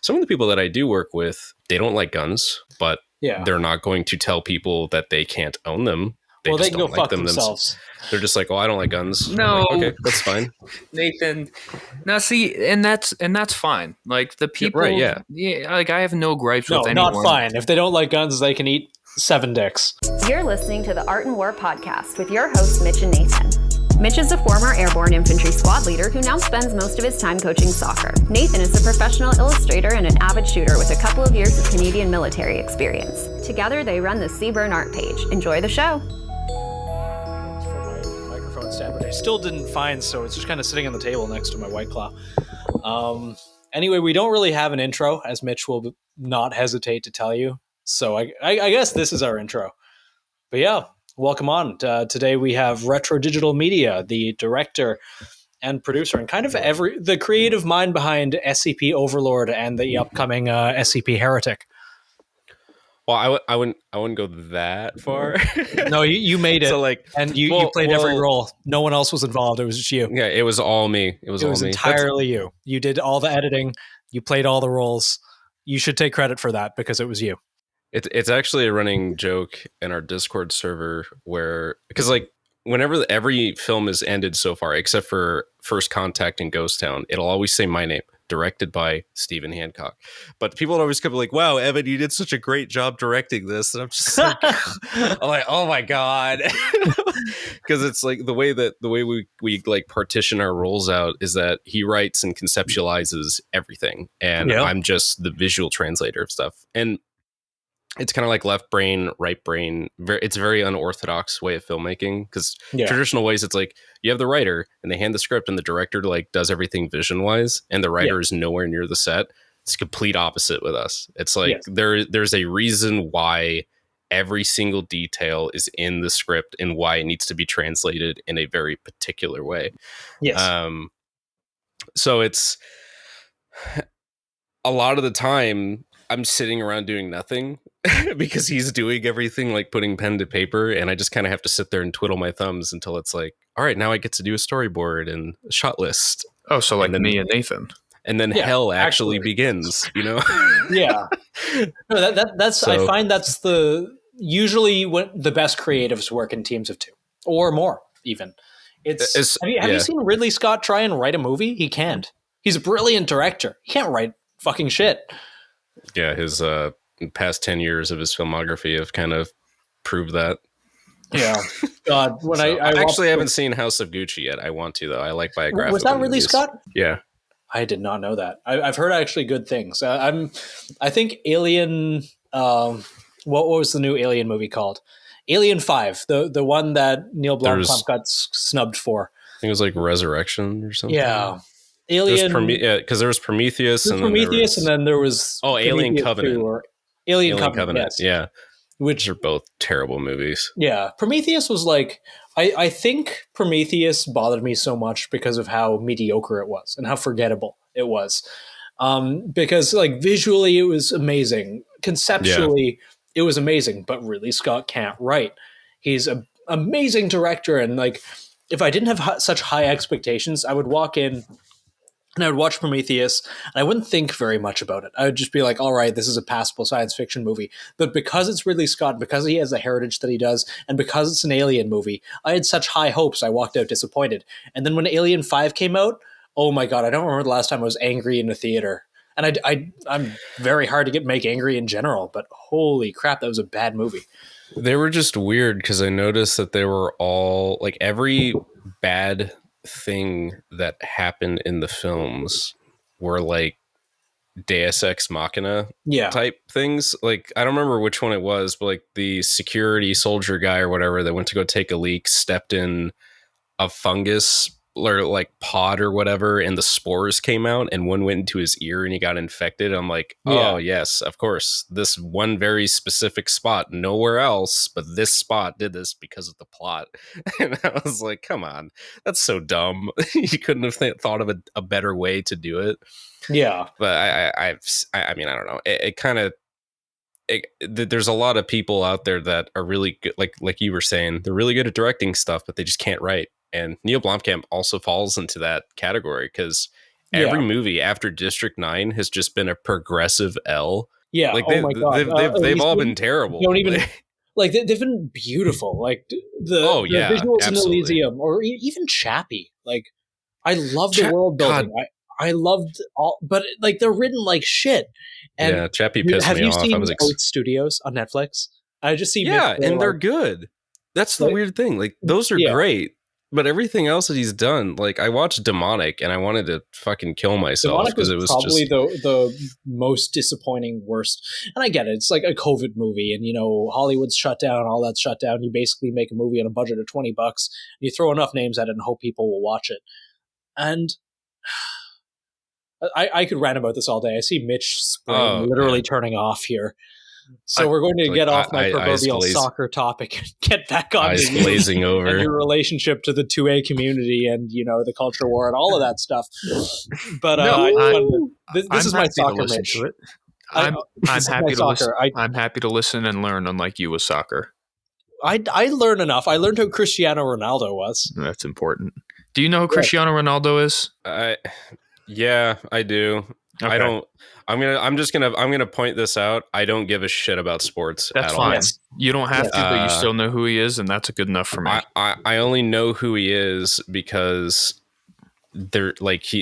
Some of the people that I do work with, they don't like guns, but they're not going to tell people that they can't own them. They can go fuck themselves. They're just like, oh, I don't like guns. No, like, okay, that's fine, Nathan. Now, see, and that's fine. Like the people, right? Yeah. Like I have no gripes with anyone. Not fine. If they don't like guns, they can eat 7 dicks. You're listening to the Art and War podcast with your hosts, Mitch and Nathan. Mitch is a former airborne infantry squad leader who now spends most of his time coaching soccer. Nathan is a professional illustrator and an avid shooter with a couple of years of Canadian military experience. Together, they run the Seaburn art page. Enjoy the show. For my microphone stand, but I still didn't find, so it's just kind of sitting on the table next to my White Claw. Anyway, we don't really have an intro, as Mitch will not hesitate to tell you. So I guess this is our intro. But yeah. Welcome on. Today we have Retro Digital Media, the director and producer, and kind of the creative mind behind SCP Overlord and the upcoming SCP Heretic. Well, I wouldn't go that far. No, you made it. So and you played every role. No one else was involved. It was just you. Yeah, it was all me. It was entirely you. You did all the editing. You played all the roles. You should take credit for that because it was you. It's actually a running joke in our Discord server because whenever every film is ended so far, except for First Contact and Ghost Town, it'll always say my name, directed by Stephen Hancock. But people would always come like, "Wow, Evan, you did such a great job directing this," and I'm just like, I'm like, "Oh my god," because it's like the way we like partition our roles out is that he writes and conceptualizes everything, and I'm just the visual translator of stuff. And it's kind of like left brain, right brain. It's a very unorthodox way of filmmaking because traditional ways, it's like you have the writer and they hand the script and the director like does everything vision wise, and the writer is nowhere near the set. It's complete opposite with us. It's like there's a reason why every single detail is in the script and why it needs to be translated in a very particular way. Yes. So it's a lot of the time I'm sitting around doing nothing because he's doing everything, like putting pen to paper, and I just kind of have to sit there and twiddle my thumbs until it's like, all right, now I get to do a storyboard and a shot list. Oh, so like me and Nathan. And then hell actually begins, you know? Yeah. No, that's so, I find that's usually when the best creatives work in teams of 2 or more even. Have you seen Ridley Scott try and write a movie? He can't. He's a brilliant director. He can't write fucking shit. Yeah, his past 10 years of his filmography have kind of proved that. Yeah. God, when I actually haven't seen House of Gucci yet. I want to, though. I like biographical Was that Ridley movies. Scott? Yeah. I did not know that. I've heard actually good things. I think Alien, what was the new Alien movie called? Alien 5, the one that Neil Blomkamp got snubbed for. I think it was like Resurrection or something. Yeah. Alien, because there was Prometheus, and then there was Alien Covenant, or Alien Covenant, yes. Which are both terrible movies. Yeah, Prometheus was like, I think Prometheus bothered me so much because of how mediocre it was and how forgettable it was, because like visually it was amazing, conceptually it was amazing, but Ridley Scott can't write. He's an amazing director, and like if I didn't have such high expectations, I would walk in and I would watch Prometheus, and I wouldn't think very much about it. I would just be like, all right, this is a passable science fiction movie. But because it's Ridley Scott, because he has the heritage that he does, and because it's an Alien movie, I had such high hopes, I walked out disappointed. And then when Alien 5 came out, oh my God, I don't remember the last time I was angry in a theater. And I'm very hard to make angry in general, but holy crap, that was a bad movie. They were just weird because I noticed that they were all, like every bad thing that happened in the films were like Deus Ex Machina type things. Like I don't remember which one it was, but like the security soldier guy or whatever that went to go take a leak stepped in a fungus or like pod or whatever, and the spores came out and one went into his ear and he got infected. I'm like, oh yes, of course, this one very specific spot, nowhere else but this spot did this because of the plot. And I was like, come on, that's so dumb. You couldn't have thought of a better way to do it. Yeah, but I mean, I don't know, it kind of there's a lot of people out there that are really good, like you were saying, they're really good at directing stuff, but they just can't write. And Neil Blomkamp also falls into that category because every movie after District 9 has just been a progressive L. Yeah. Like oh my god. they've all been terrible. Don't even like they've been beautiful. Like the visuals absolutely. in Elysium, or even Chappie. Like I love the world building. I loved all, but like they're written like shit. And yeah, Chappie pissed me off. Have you seen Oath Studios on Netflix? I just see and they're good. That's the weird thing. Like those are great. But everything else that he's done, like I watched Demonic and I wanted to fucking kill myself because it was probably the most disappointing, worst. And I get it; it's like a COVID movie, and Hollywood's shut down, all that's shut down. You basically make a movie on a budget of $20, and you throw enough names at it and hope people will watch it. And I could rant about this all day. I see Mitch literally turning off here. So we're going to get off my proverbial soccer topic and get back on eyes glazing over and your relationship to the 2A community and the culture war and all of that stuff. But this is my soccer, Mitch. I'm happy to listen. I'm happy to listen and learn. Unlike you with soccer, I learn enough. I learned who Cristiano Ronaldo was. That's important. Do you know who Cristiano Ronaldo is? Yeah, I do. Okay. I don't. I'm gonna point this out. I don't give a shit about sports. That's at fine. all. Yes. You don't have to, but you still know who he is, and that's good enough for me. I only know who he is because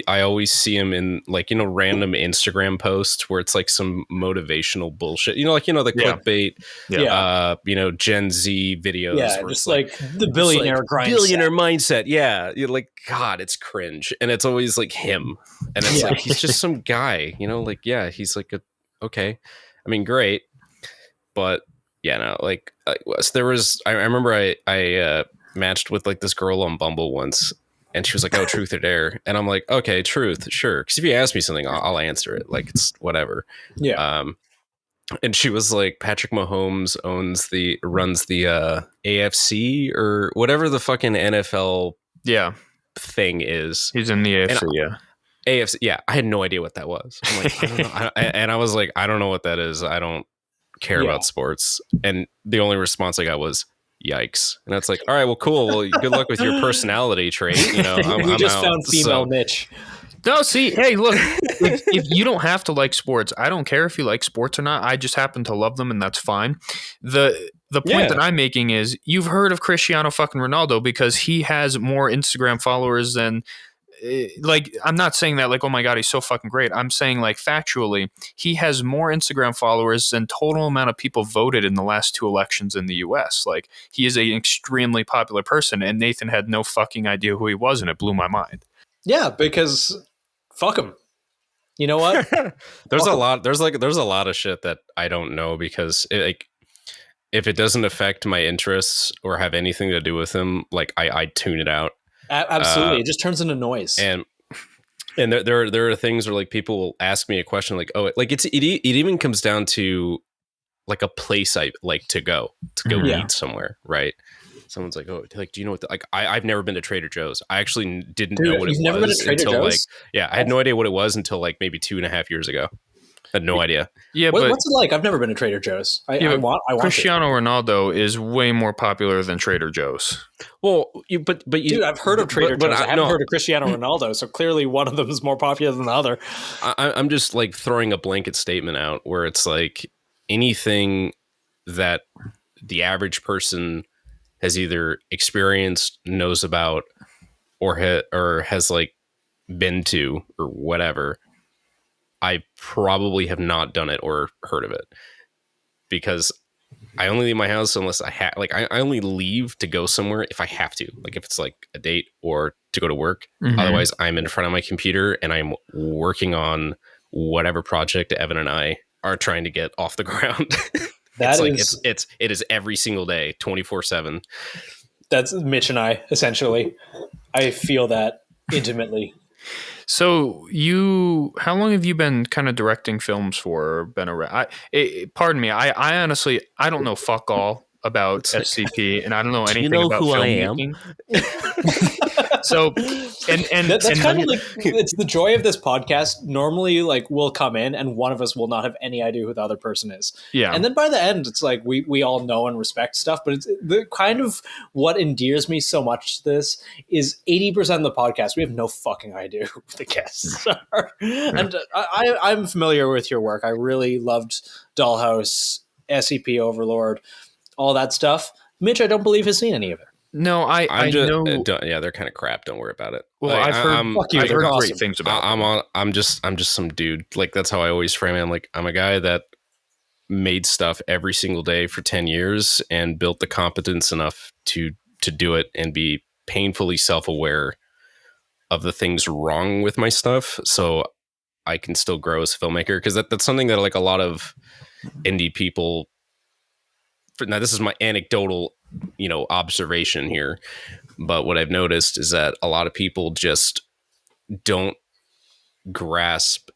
I always see him in random Instagram posts where it's like some motivational bullshit. The clickbait. Gen Z videos. Yeah, just like the billionaire grind. Billionaire mindset. Yeah, you're like, God, it's cringe, and it's always like him, and it's like he's just some guy. He's like okay. I mean, great, but there was. I remember I matched with like this girl on Bumble once. And she was like, "Oh, truth or dare?" And I'm like, "Okay, truth, sure." Because if you ask me something, I'll answer it. Like it's whatever. Yeah. And she was like, "Patrick Mahomes runs the AFC or whatever the fucking NFL thing is." He's in the AFC. AFC. Yeah, I had no idea what that was. I'm like, I don't know. And I was like, I don't know what that is. I don't care about sports. And the only response I got was, yikes. And that's like, all right, well, cool. Well, good luck with your personality trait. We just found female Mitch. No, see, hey, look, if you don't have to like sports, I don't care if you like sports or not. I just happen to love them, and that's fine. The point that I'm making is you've heard of Cristiano fucking Ronaldo because he has more Instagram followers than I'm not saying that like, oh my God, he's so fucking great. I'm saying like factually, he has more Instagram followers than total amount of people voted in the last 2 elections in the US. Like he is an extremely popular person, and Nathan had no fucking idea who he was, and it blew my mind. Yeah, because fuck him. You know what? There's a lot of shit that I don't know because if it doesn't affect my interests or have anything to do with him, like I tune it out. Absolutely, it just turns into noise. And there are things where like people will ask me a question like, oh, like it even comes down to like a place I like to go eat somewhere, right? Someone's like, oh, like, do you know what? I've never been to Trader Joe's. I actually didn't know what it was. Never been to Trader Joe's? I had no idea what it was until like maybe 2.5 years ago. I had no idea. Yeah, but what's it like? I've never been to Trader Joe's. I want Cristiano Ronaldo is way more popular than Trader Joe's. Well, dude, I've heard of Trader Joe's. I haven't heard of Cristiano Ronaldo. So clearly, one of them is more popular than the other. I'm just like throwing a blanket statement out where it's like anything that the average person has either experienced, knows about, or has like been to or whatever. I probably have not done it or heard of it because I only leave my house unless I only leave to go somewhere if I have to, like if it's like a date or to go to work. Mm-hmm. Otherwise, I'm in front of my computer and I'm working on whatever project Evan and I are trying to get off the ground. It is every single day, 24/7. That's Mitch and I, essentially. I feel that intimately. So how long have you been kind of directing films for or been around? Pardon me. I honestly, I don't know fuck all about SCP, and I don't know anything about filmmaking. So, that's kind of like, it's the joy of this podcast. Normally, like, we'll come in and one of us will not have any idea who the other person is. Yeah. And then by the end, it's like we all know and respect stuff. But it's the kind of what endears me so much to this is 80% of the podcast, we have no fucking idea who the guests are. And I'm familiar with your work. I really loved Dollhouse, SCP Overlord, all that stuff. Mitch, I don't believe has seen any of it. No, I know. Yeah, they're kind of crap. Don't worry about it. Well, like, I've heard awesome. great things about them. I'm just some dude. Like, that's how I always frame it. I'm like, I'm a guy that made stuff every single day for 10 years and built the competence enough to do it and be painfully self-aware of the things wrong with my stuff, so I can still grow as a filmmaker. Because that's something that, like, a lot of indie people. Now, this is my anecdotal, observation here, but what I've noticed is that a lot of people just don't grasp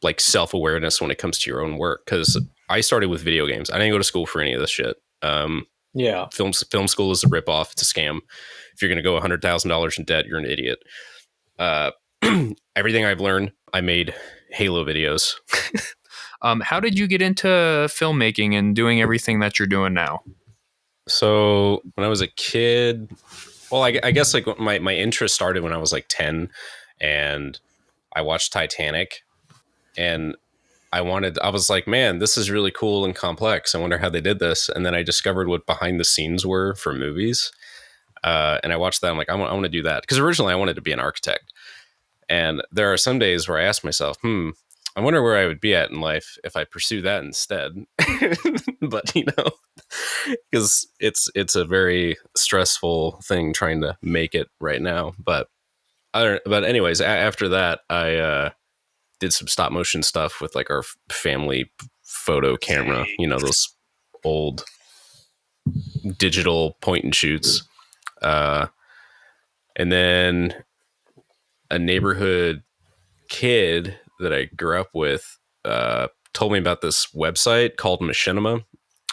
like self-awareness when it comes to your own work. Because I started with video games. I didn't go to school for any of this shit. Film school is a ripoff. It's a scam. If you're going to go $100,000 in debt, you're an idiot. Everything I've learned, I made Halo videos. How did you get into filmmaking and doing everything that you're doing now? So when I was a kid, well, I guess like my interest started when I was like 10, and I watched Titanic, and I was like, man, this is really cool and complex. I wonder how they did this. And then I discovered what behind the scenes were for movies. And I watched that. I'm like, I want to do that. Because originally I wanted to be an architect. And there are some days where I ask myself, I wonder where I would be at in life if I pursue that instead. But, because it's a very stressful thing trying to make it right now. But anyways, after that, I did some stop motion stuff with like our family photo camera, those old digital point and shoots. And then a neighborhood kid that I grew up with told me about this website called Machinima.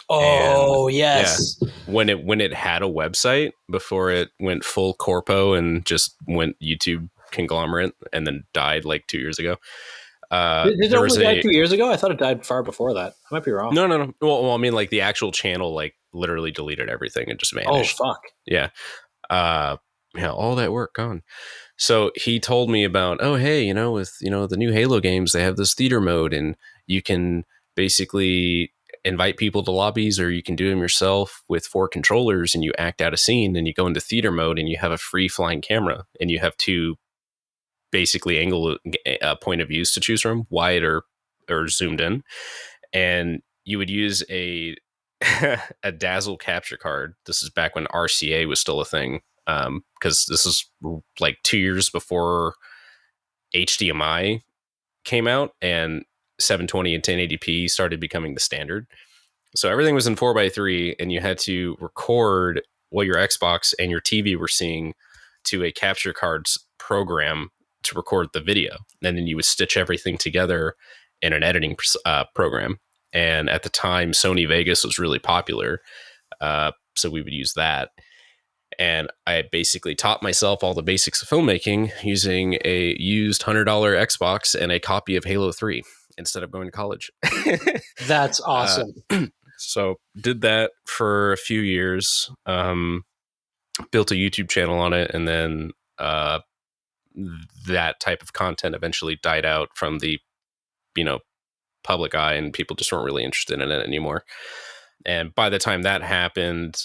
Oh, and, yes. Yeah, when it had a website before it went full corpo and just went YouTube conglomerate and then died like 2 years ago. Did it only die 2 years ago? I thought it died far before that. I might be wrong. No. Well, I mean, like the actual channel, like literally deleted everything and just vanished. Oh, fuck. Yeah. All that work gone. So he told me about, oh, hey, with, the new Halo games, they have this theater mode and you can basically invite people to lobbies, or you can do them yourself with 4 controllers and you act out a scene and you go into theater mode and you have a free flying camera and you have 2 basically angle point of views to choose from, wide or zoomed in. And you would use a Dazzle capture card. This is back when RCA was still a thing. Because this is like 2 years before HDMI came out and 720 and 1080p started becoming the standard. So everything was in 4:3, and you had to record what your Xbox and your TV were seeing to a capture card's program to record the video. And then you would stitch everything together in an editing program. And at the time, Sony Vegas was really popular. So we would use that. And I basically taught myself all the basics of filmmaking using a used $100 Xbox and a copy of Halo 3 instead of going to college. That's awesome. So did that for a few years, built a YouTube channel on it. And then that type of content eventually died out from the, public eye, and people just weren't really interested in it anymore. And by the time that happened,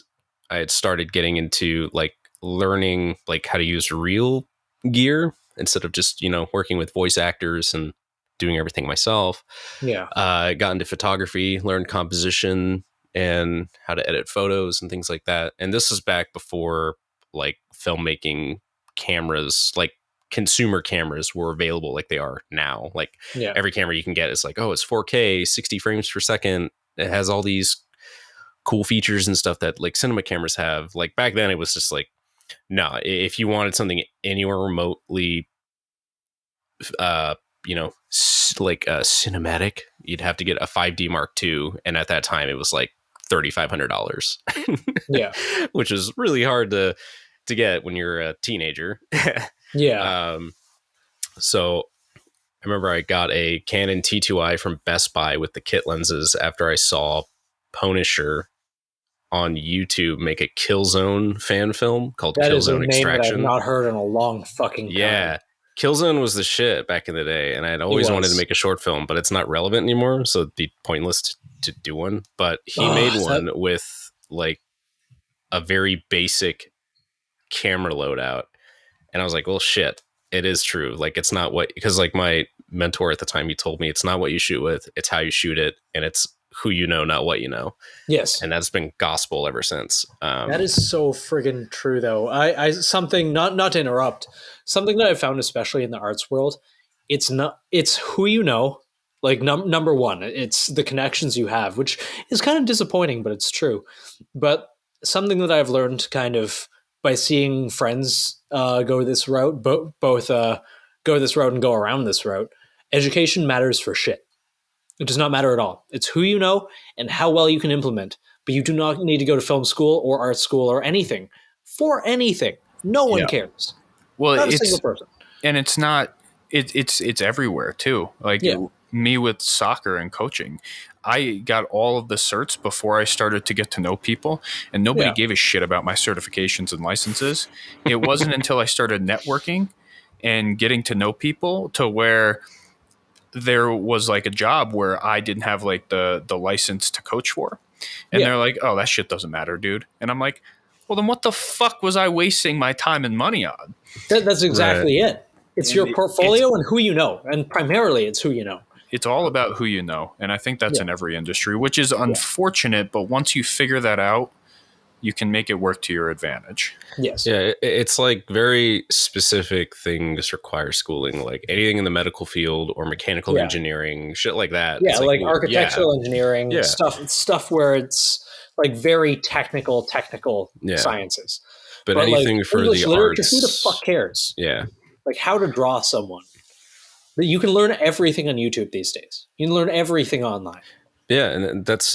I had started getting into like learning like how to use real gear instead of just, working with voice actors and doing everything myself. Yeah. I got into photography, learned composition and how to edit photos and things like that. And this is back before like filmmaking cameras, like consumer cameras, were available like they are now. Like every camera you can get is like, oh, it's 4K, 60 frames per second. It has all these cool features and stuff that like cinema cameras have. Like back then it was just like, no, if you wanted something anywhere remotely cinematic, you'd have to get a 5D Mark II, and at that time it was like $3,500. Yeah. Which is really hard to to get when you're a teenager. Yeah. So I remember I got a Canon T2i from Best Buy with the kit lenses after I saw Punisher on YouTube make a Killzone fan film called That is a Killzone name Extraction. that I've not heard in a long fucking time. Yeah. Killzone was the shit back in the day, and I'd always wanted to make a short film, but it's not relevant anymore, so it'd be pointless to do one. But he made one with like a very basic camera loadout, and I was like, well, shit, it is true. Like, it's not what, because like my mentor at the time, he told me it's not what you shoot with, it's how you shoot it, and it's who you know, not what you know. Yes. And that's been gospel ever since. That is so friggin' true, though. I something, not to interrupt, something that I found, especially in the arts world, it's who you know. Like number one, it's the connections you have, which is kind of disappointing, but it's true. But something that I've learned kind of by seeing friends go this route, both go this route and go around this route, education matters for shit. It does not matter at all. It's who you know and how well you can implement. But you do not need to go to film school or art school or anything for anything. No one cares. Well, not a single person. And it's not. It's everywhere too. Like me with soccer and coaching, I got all of the certs before I started to get to know people, and nobody gave a shit about my certifications and licenses. It wasn't until I started networking and getting to know people to where there was like a job where I didn't have like the license to coach for. And they're like, oh, that shit doesn't matter, dude. And I'm like, well, then what the fuck was I wasting my time and money on? That's exactly it. It's your portfolio and who you know. And primarily it's who you know. It's all about who you know. And I think that's in every industry, which is unfortunate. But once you figure that out, you can make it work to your advantage. Yes. Yeah, it's like very specific things require schooling, like anything in the medical field or mechanical engineering, shit like that. Yeah, it's like architectural engineering, stuff where it's like very technical sciences. But anything like for English the literature, arts, who the fuck cares? Yeah. Like how to draw someone. You can learn everything on YouTube these days. You can learn everything online. Yeah,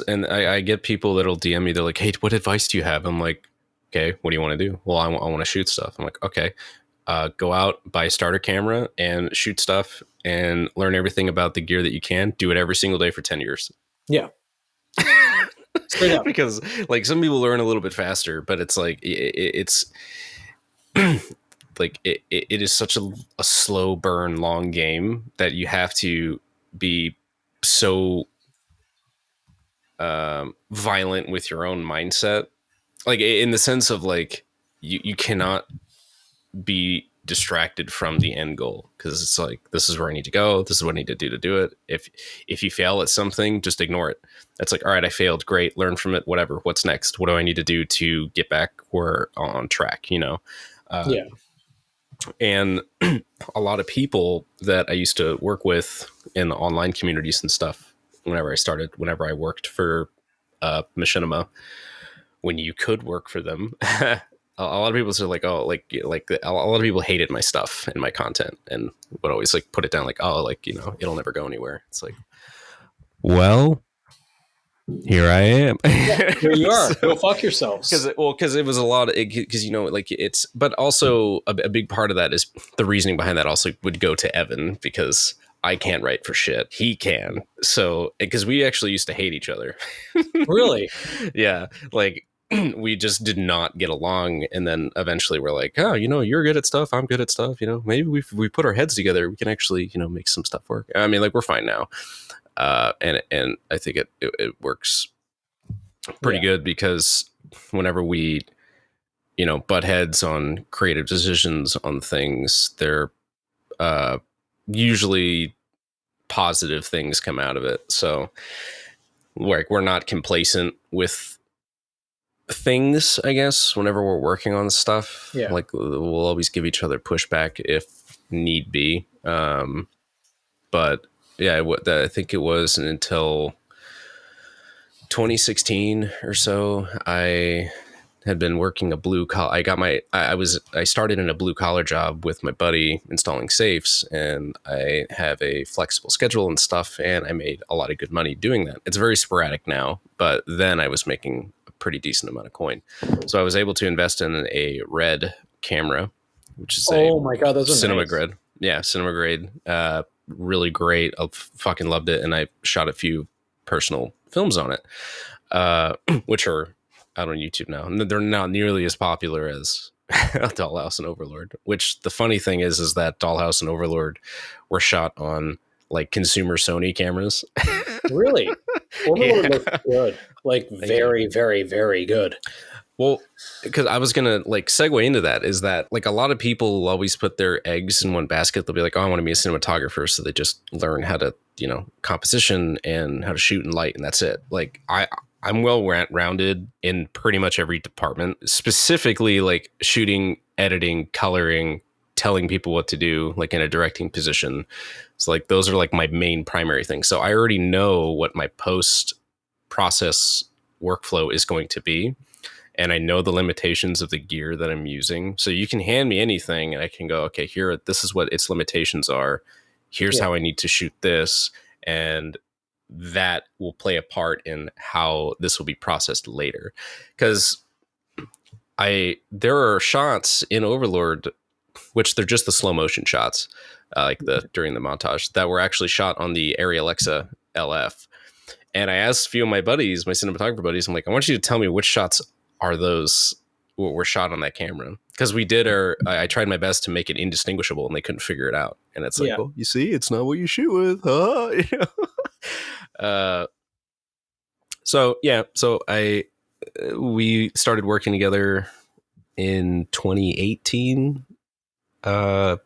and I get people that'll DM me. They're like, "Hey, what advice do you have?" I'm like, "Okay, what do you want to do?" Well, I want to shoot stuff. I'm like, "Okay, go out, buy a starter camera, and shoot stuff, and learn everything about the gear that you can. Do it every single day for 10 years." Yeah, straight up. Because like some people learn a little bit faster, but it's like it's like it is such a slow burn, long game that you have to be so violent with your own mindset, like in the sense of like you cannot be distracted from the end goal, because it's like, this is where I need to go, this is what I need to do it. If you fail at something, just ignore it. That's like, all right, I failed, great, learn from it, whatever, what's next, what do I need to do to get back or on track, you know? And a lot of people that I used to work with in the online communities and stuff, whenever I worked for Machinima, when you could work for them, a lot of people say like, oh, like a lot of people hated my stuff and my content, and would always like put it down like, oh, like, you know, it'll never go anywhere. It's like, well, here I am. Here you are. Go fuck yourselves. Because it was a lot of, because, you know, like it's, but also a big part of that is the reasoning behind that also would go to Evan, because I can't write for shit. He can. So, because we actually used to hate each other. Really? Yeah. Like, we just did not get along. And then eventually we're like, oh, you know, you're good at stuff, I'm good at stuff. You know, maybe we put our heads together, we can actually, you know, make some stuff work. I mean, like, we're fine now. And I think it works pretty good, because whenever we, you know, butt heads on creative decisions on things, they're, usually positive things come out of it. So like, we're not complacent with things, I guess, whenever we're working on stuff. Like, we'll always give each other pushback if need be. But yeah, I think it wasn't until 2016 or so I had been working a blue collar. I started in a blue collar job with my buddy installing safes, and I have a flexible schedule and stuff, and I made a lot of good money doing that. It's very sporadic now, but then I was making pretty decent amount of coin. So I was able to invest in a red camera, which is oh my god, those are cinema nice. grade. Yeah, cinema grade. Really great. I fucking loved it, and I shot a few personal films on it, which are out on YouTube now. And they're not nearly as popular as Dollhouse and Overlord. Which the funny thing is that Dollhouse and Overlord were shot on like consumer Sony cameras. Really? Overlord looks good. Like very, very, very good. Well, because I was gonna like segue into that, is that like a lot of people will always put their eggs in one basket. They'll be like, oh, I want to be a cinematographer, so they just learn how to, composition and how to shoot and light, and that's it. Like I'm well rounded in pretty much every department, specifically like shooting, editing, coloring, telling people what to do, like in a directing position. So like those are like my main primary things. So I already know what my post process workflow is going to be. And I know the limitations of the gear that I'm using. So you can hand me anything and I can go, okay, this is what its limitations are. Here's how I need to shoot this. And that will play a part in how this will be processed later. Because there are shots in Overlord, which they're just the slow motion shots, during the montage, that were actually shot on the Arri Alexa LF. And I asked a few of my buddies, my cinematographer buddies, I'm like, I want you to tell me which shots are those were shot on that camera, because I tried my best to make it indistinguishable and they couldn't figure it out. And it's like, well, you see, it's not what you shoot with, huh? So we started working together in 2018, right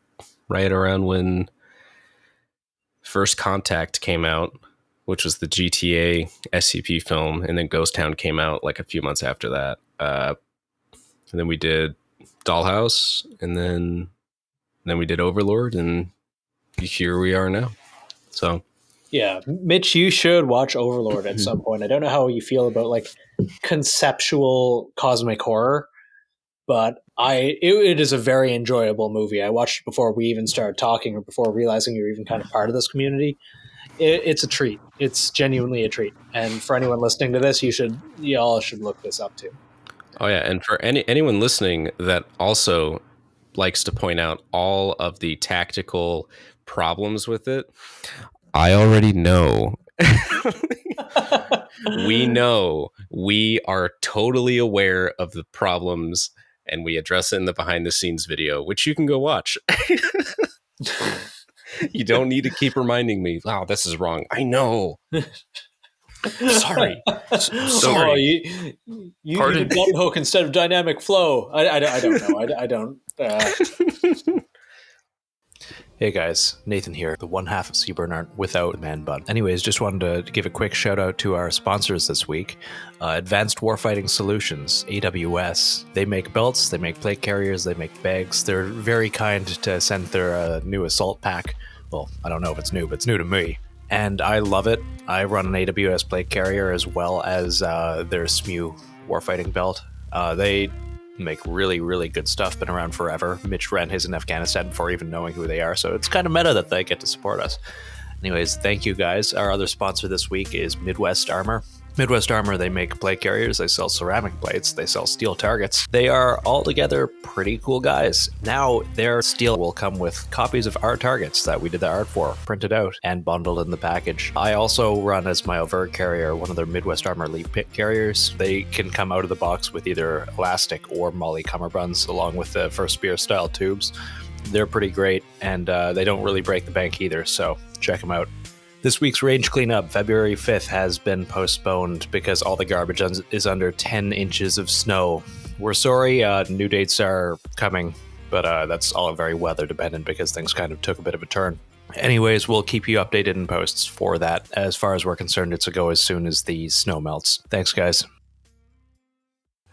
around when First Contact came out, which was the GTA SCP film, and then Ghost Town came out like a few months after that. And then we did Dollhouse, and then we did Overlord, and here we are now. So, yeah, Mitch, you should watch Overlord at some point. I don't know how you feel about like conceptual cosmic horror, but it is a very enjoyable movie. I watched it before we even started talking, or before realizing you're even kind of part of this community. It's a treat. It's genuinely a treat. And for anyone listening to this, y'all should look this up too. Oh yeah, and for anyone listening that also likes to point out all of the tactical problems with it, I already know. We know. We are totally aware of the problems, and we address it in the behind the scenes video, which you can go watch. You don't need to keep reminding me, wow, this is wrong. I know. Sorry. Sorry. You did gun hook instead of dynamic flow. I don't know. I don't. Hey guys, Nathan here, the one half of Seaburnart without the man bun. Anyways, just wanted to give a quick shout out to our sponsors this week. Advanced Warfighting Solutions, AWS. They make belts, they make plate carriers, they make bags. They're very kind to send their new assault pack. Well, I don't know if it's new, but it's new to me. And I love it. I run an AWS plate carrier as well as their SMU warfighting belt. They make really, really good stuff. Been around forever. Mitch ran his in Afghanistan before even knowing who they are, so it's kind of meta that they get to support us. Anyways, thank you guys. Our other sponsor this week is Midwest Armor. Midwest Armor, they make plate carriers, they sell ceramic plates, they sell steel targets. They are altogether pretty cool guys. Now, their steel will come with copies of our targets that we did the art for, printed out and bundled in the package. I also run as my overt carrier one of their Midwest Armor Elite Pit carriers. They can come out of the box with either elastic or Molly cummerbunds, along with the First Spear style tubes. They're pretty great, and they don't really break the bank either, so check them out. This week's range cleanup, February 5th, has been postponed because all the garbage is under 10 inches of snow. We're sorry, new dates are coming, but that's all very weather dependent because things kind of took a bit of a turn. Anyways, we'll keep you updated in posts for that. As far as we're concerned, it's a go as soon as the snow melts. Thanks, guys.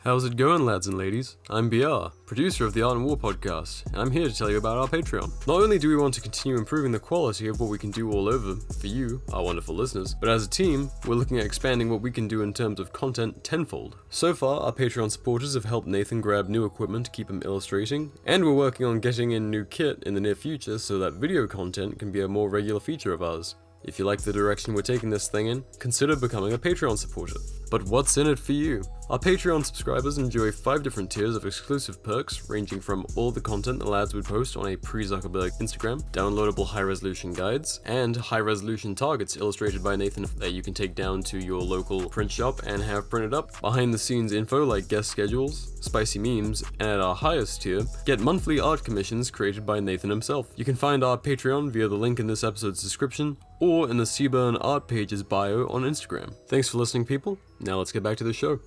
How's it going, lads and ladies? I'm BR, producer of the Art and War podcast, and I'm here to tell you about our Patreon. Not only do we want to continue improving the quality of what we can do all over for you, our wonderful listeners, but as a team, we're looking at expanding what we can do in terms of content tenfold. So far, our Patreon supporters have helped Nathan grab new equipment to keep him illustrating, and we're working on getting in new kit in the near future so that video content can be a more regular feature of ours. If you like the direction we're taking this thing in, consider becoming a Patreon supporter. But what's in it for you? Our Patreon subscribers enjoy 5 different tiers of exclusive perks, ranging from all the content the lads would post on a pre-Zuckerberg Instagram, downloadable high-resolution guides, and high-resolution targets illustrated by Nathan that you can take down to your local print shop and have printed up, behind-the-scenes info like guest schedules, spicy memes, and at our highest tier, get monthly art commissions created by Nathan himself. You can find our Patreon via the link in this episode's description, or in the Seaburn art page's bio on Instagram. Thanks for listening, people. Now let's get back to the show.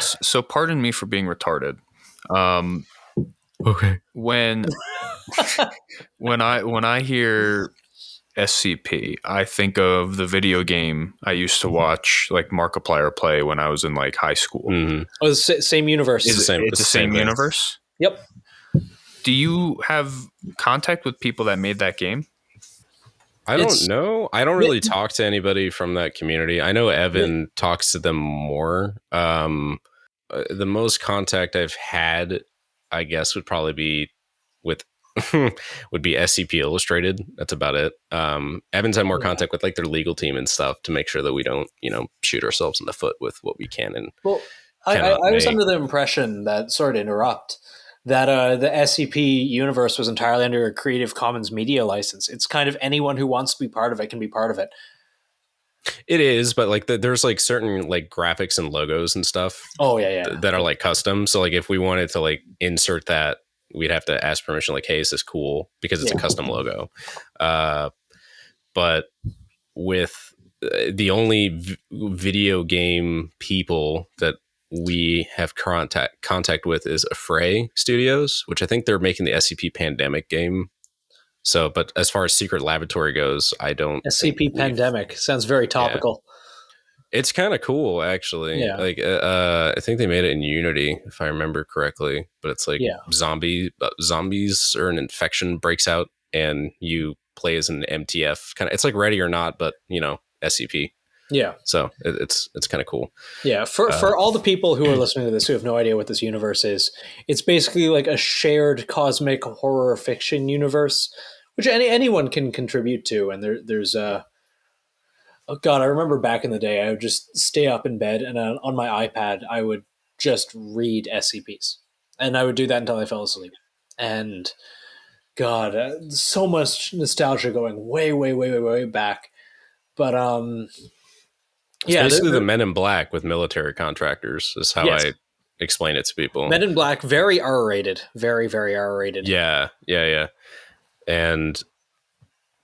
So pardon me for being retarded. Okay. When I hear SCP, I think of the video game I used to watch, like Markiplier play when I was in like high school. Mm-hmm. Oh, it's the same universe. It's the same universe. Yep. Do you have contact with people that made that game? I don't know. I don't really talk to anybody from that community. I know Evan talks to them more. The most contact I've had, I guess, would probably be with would be SCP Illustrated. That's about it. Evan's had more contact with like their legal team and stuff to make sure that we don't, shoot ourselves in the foot with what we can and. Well, I was under the impression that, sorry to interrupt, that the SCP universe was entirely under a Creative Commons media license. It's kind of anyone who wants to be part of it can be part of it. It is, but like there's like certain like graphics and logos and stuff. Oh yeah. That are like custom. So like if we wanted to like insert that, we'd have to ask permission. Like, hey, is this cool? Because it's a custom logo. But with the only video game people that we have contact with is Affray Studios, which I think they're making the SCP Pandemic game. So, but as far as Secret Laboratory goes, I don't. SCP Pandemic sounds very topical. Yeah. It's kind of cool, actually. Yeah. Like, I think they made it in Unity, if I remember correctly. But it's like zombies or an infection breaks out, and you play as an MTF. It's like Ready or Not, but SCP. Yeah. So it's kind of cool. Yeah. For all the people who are listening to this who have no idea what this universe is, it's basically like a shared cosmic horror fiction universe, which anyone can contribute to. And there's oh God, I remember back in the day, I would just stay up in bed and on my iPad, I would just read SCPs, and I would do that until I fell asleep. And God, so much nostalgia going way, way, way, way, way back. But basically the Men in Black with military contractors is how I explain it to people. Men in Black, very R-rated, very, very R-rated. Yeah. And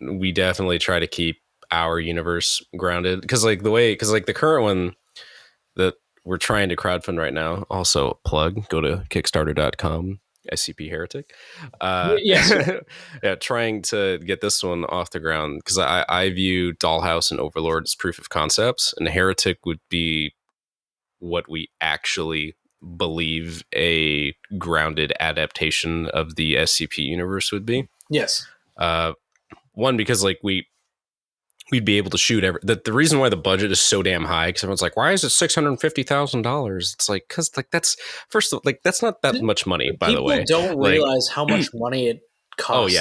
we definitely try to keep our universe grounded because the current one that we're trying to crowdfund right now, also plug, go to kickstarter.com. SCP Heretic. Trying to get this one off the ground because I view Dollhouse and Overlord as proof of concepts, and Heretic would be what we actually believe a grounded adaptation of the SCP universe would be. Yes. One, because like we'd be able to shoot the reason why the budget is so damn high, because everyone's like, why is it $650,000? It's like, because like that's first of like that's not that much money, by the way. People don't realize how much money it costs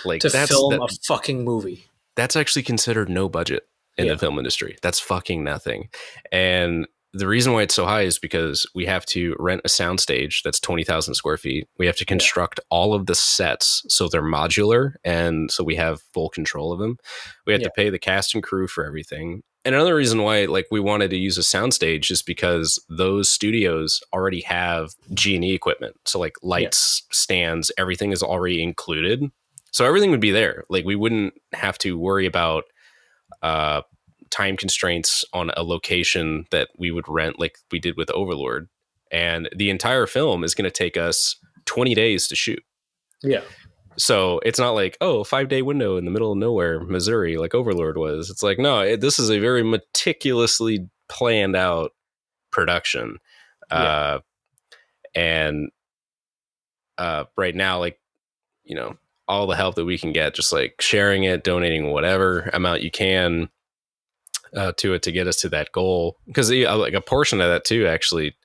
to film a fucking movie. That's actually considered no budget in the film industry. That's fucking nothing. And the reason why it's so high is because we have to rent a soundstage that's 20,000 square feet. We have to construct all of the sets so they're modular, and so we have full control of them. We have to pay the cast and crew for everything. And another reason why like we wanted to use a soundstage is because those studios already have G&E equipment. So like lights, stands, everything is already included. So everything would be there. Like we wouldn't have to worry about time constraints on a location that we would rent like we did with Overlord. And the entire film is going to take us 20 days to shoot. Yeah. So it's not like, a 5-day window in the middle of nowhere, Missouri, like Overlord was. It's like, no, this is a very meticulously planned out production. And right now, like, all the help that we can get, just like sharing it, donating whatever amount you can to it to get us to that goal. Because like a portion of that too, actually,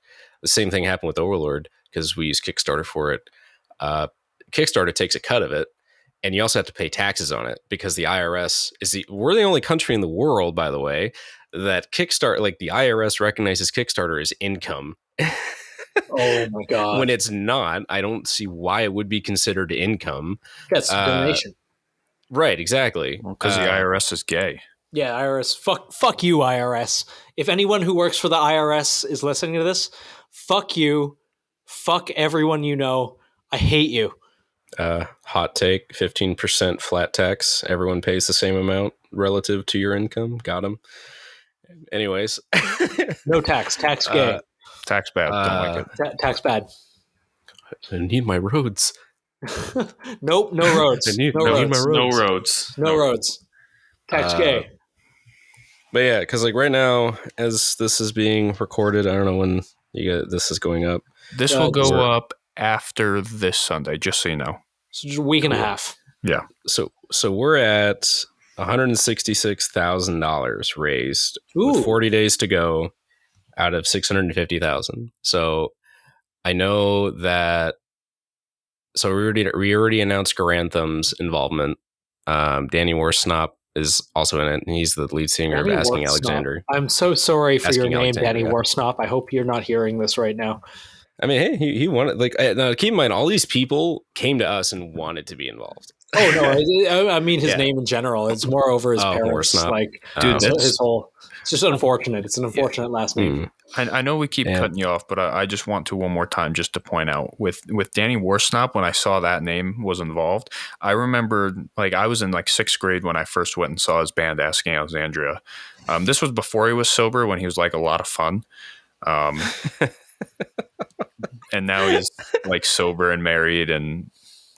the same thing happened with Overlord because we use Kickstarter for it. Kickstarter takes a cut of it, and you also have to pay taxes on it because the IRS we're the only country in the world, by the way, that Kickstarter, like the IRS recognizes Kickstarter as income. Oh my god! When it's not, I don't see why it would be considered income. That's a donation. Right, exactly. Because the IRS is gay. Yeah, IRS. Fuck you, IRS. If anyone who works for the IRS is listening to this, fuck you. Fuck everyone you know. I hate you. Hot take: 15% flat tax. Everyone pays the same amount relative to your income. Got him. Anyways, no tax. Tax gay. Tax bad. Don't like it. Tax bad. I need my roads. Nope, no roads. I need my roads. No roads. No roads. Tax gay. But yeah, because like right now, as this is being recorded, I don't know when this is going up. This will go up after this Sunday, just so you know. So just a week and a half. Yeah. So we're at $166,000 raised with 40 days to go out of 650,000. So I know that. So we already announced Garantham's involvement. Danny Worsnop is also in it, and he's the lead singer of Asking Alexander. I'm so sorry for your name, Alexander, Danny Worsnop. I hope you're not hearing this right now. I mean, hey, he wanted, like, now keep in mind, all these people came to us and wanted to be involved. Oh no, I mean his name in general. It's more over his parents. Like, dude, his whole. It's just unfortunate. It's an unfortunate last name. I know we keep cutting you off, but I just want to one more time just to point out with Danny Worsnop, when I saw that name was involved, I remember like I was in like 6th grade when I first went and saw his band Asking Alexandria. This was before he was sober, when he was like a lot of fun. And now he's like sober and married, and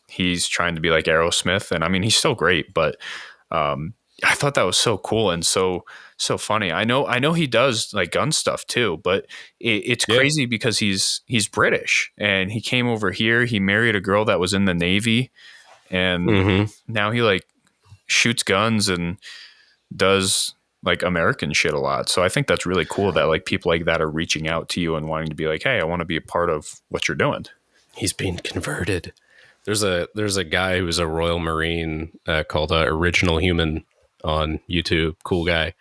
he's trying to be like Aerosmith. And I mean, he's still great, but I thought that was so cool and so funny. I know he does like gun stuff too, but it's crazy because he's British, and he came over here. He married a girl that was in the Navy, and now he like shoots guns and does like American shit a lot. So I think that's really cool that like people like that are reaching out to you and wanting to be like, hey, I want to be a part of what you're doing. He's being converted. There's a guy who's a Royal Marine called Original Human on YouTube. Cool guy.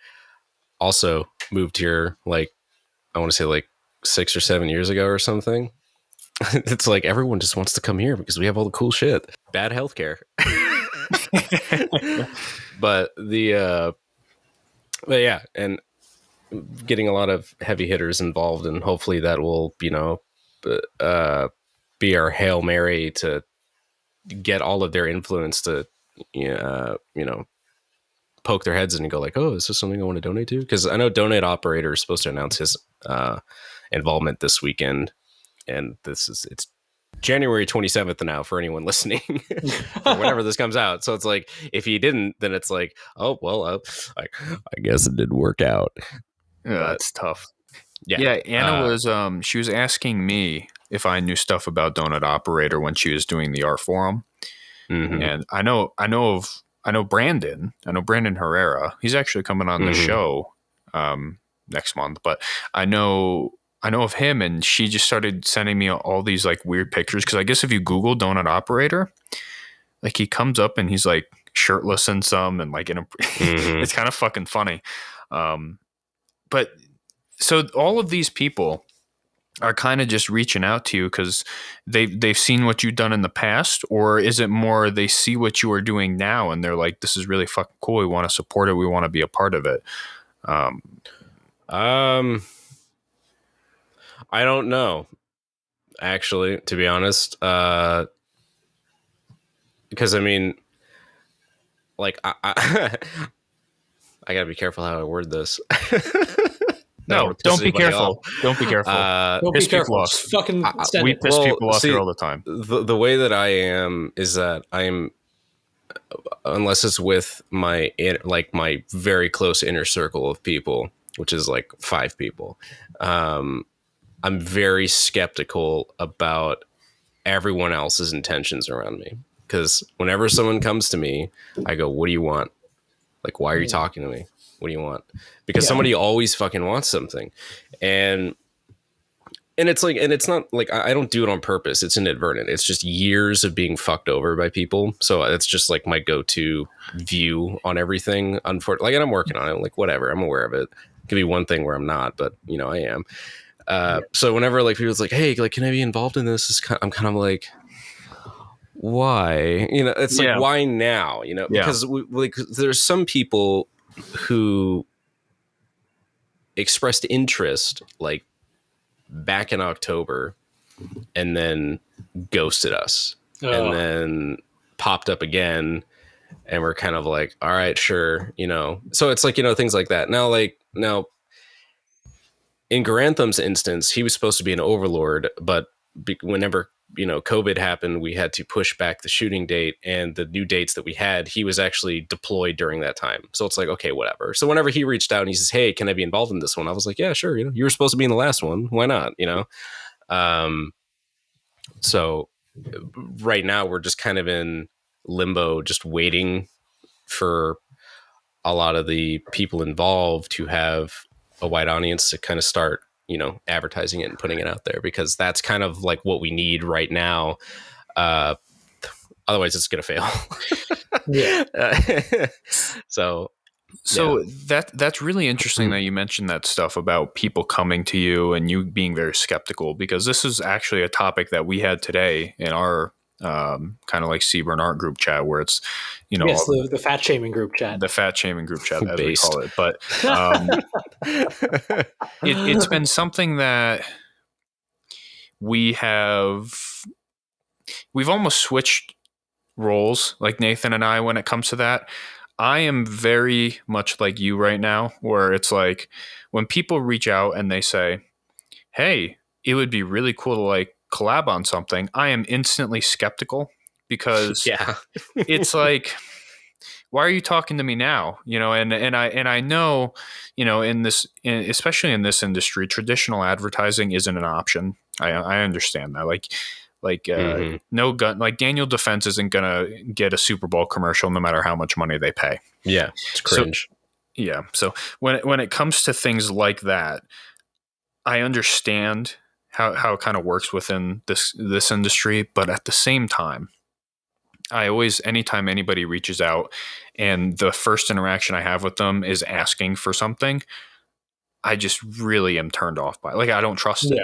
Also moved here like, I want to say like 6 or 7 years ago or something. It's like everyone just wants to come here because we have all the cool shit. Bad healthcare. But yeah, and getting a lot of heavy hitters involved, and hopefully that will, be our Hail Mary to get all of their influence to, poke their heads in and go like, oh, is this something I want to donate to? Because I know Donate Operator is supposed to announce his involvement this weekend, and it's January 27th now for anyone listening, or whenever this comes out. So it's like, if he didn't, then it's like, oh well, I guess it didn't work out. Yeah, that's tough. Yeah. Anna was she was asking me if I knew stuff about Donut Operator when she was doing the art forum, and I know Brandon. I know Brandon Herrera. He's actually coming on the show next month, but I know of him, and she just started sending me all these like weird pictures. Cause I guess if you Google Donut Operator, like he comes up and he's like shirtless in some, and like it's kind of fucking funny. But so all of these people are kind of just reaching out to you because they've seen what you've done in the past, or is it more they see what you are doing now and they're like, this is really fucking cool. We want to support it. We want to be a part of it. I don't know, actually, to be honest, because I mean, like, I gotta be careful how I word this. No, don't be careful. Don't be careful. Don't be careful. Fucking we piss people off here all the time. The way that I am is that I'm, unless it's with my very close inner circle of people, which is like 5 people, I'm very skeptical about everyone else's intentions around me. Because whenever someone comes to me, I go, what do you want? Like, why are you talking to me? What do you want? Because somebody always fucking wants something. And And it's like, and it's not like I don't do it on purpose. It's inadvertent. It's just years of being fucked over by people. So it's just like my go-to view on everything. Unfortunately, like, and I'm working on it. Like, whatever, I'm aware of it. It could be one thing where I'm not, but you know, I am. So whenever like people's like, hey, like, can I be involved in this? I'm kind of like, why? You know, it's like, why now? You know, because like there's some people who expressed interest like back in October and then ghosted us and then popped up again, and we're kind of like, all right, sure, you know. So it's like, you know, things like that. Now in Garantham's instance, he was supposed to be an overlord, but whenever, you know, COVID happened, we had to push back the shooting date, and the new dates that we had, he was actually deployed during that time. So it's like, okay, whatever. So whenever he reached out and he says, hey, can I be involved in this one? I was like, yeah, sure. You know, you were supposed to be in the last one. Why not? You know? So right now we're just kind of in limbo, just waiting for a lot of the people involved to have a wide audience to kind of start, you know, advertising it and putting it out there, because that's kind of like what we need right now. Otherwise it's going to fail. Yeah. So that's really interesting that you mentioned that stuff about people coming to you and you being very skeptical, because this is actually a topic that we had today in our kind of like Seaburn Art group chat, where it's, you know, yes, the fat shaming group chat, as we call it. But it's been something that we've almost switched roles, like Nathan and I, when it comes to that. I am very much like you right now, where it's like when people reach out and they say, hey, it would be really cool to like collab on something, I am instantly skeptical, because it's like, why are you talking to me now? You know, and I know, you know, especially in this industry, traditional advertising isn't an option. I understand that. No gun, like Daniel Defense isn't gonna get a Super Bowl commercial no matter how much money they pay. Yeah, it's cringe. So when it comes to things like that, I understand how it kind of works within this industry, but at the same time, anytime anybody reaches out and the first interaction I have with them is asking for something, I just really am turned off by it. Like, I don't trust it.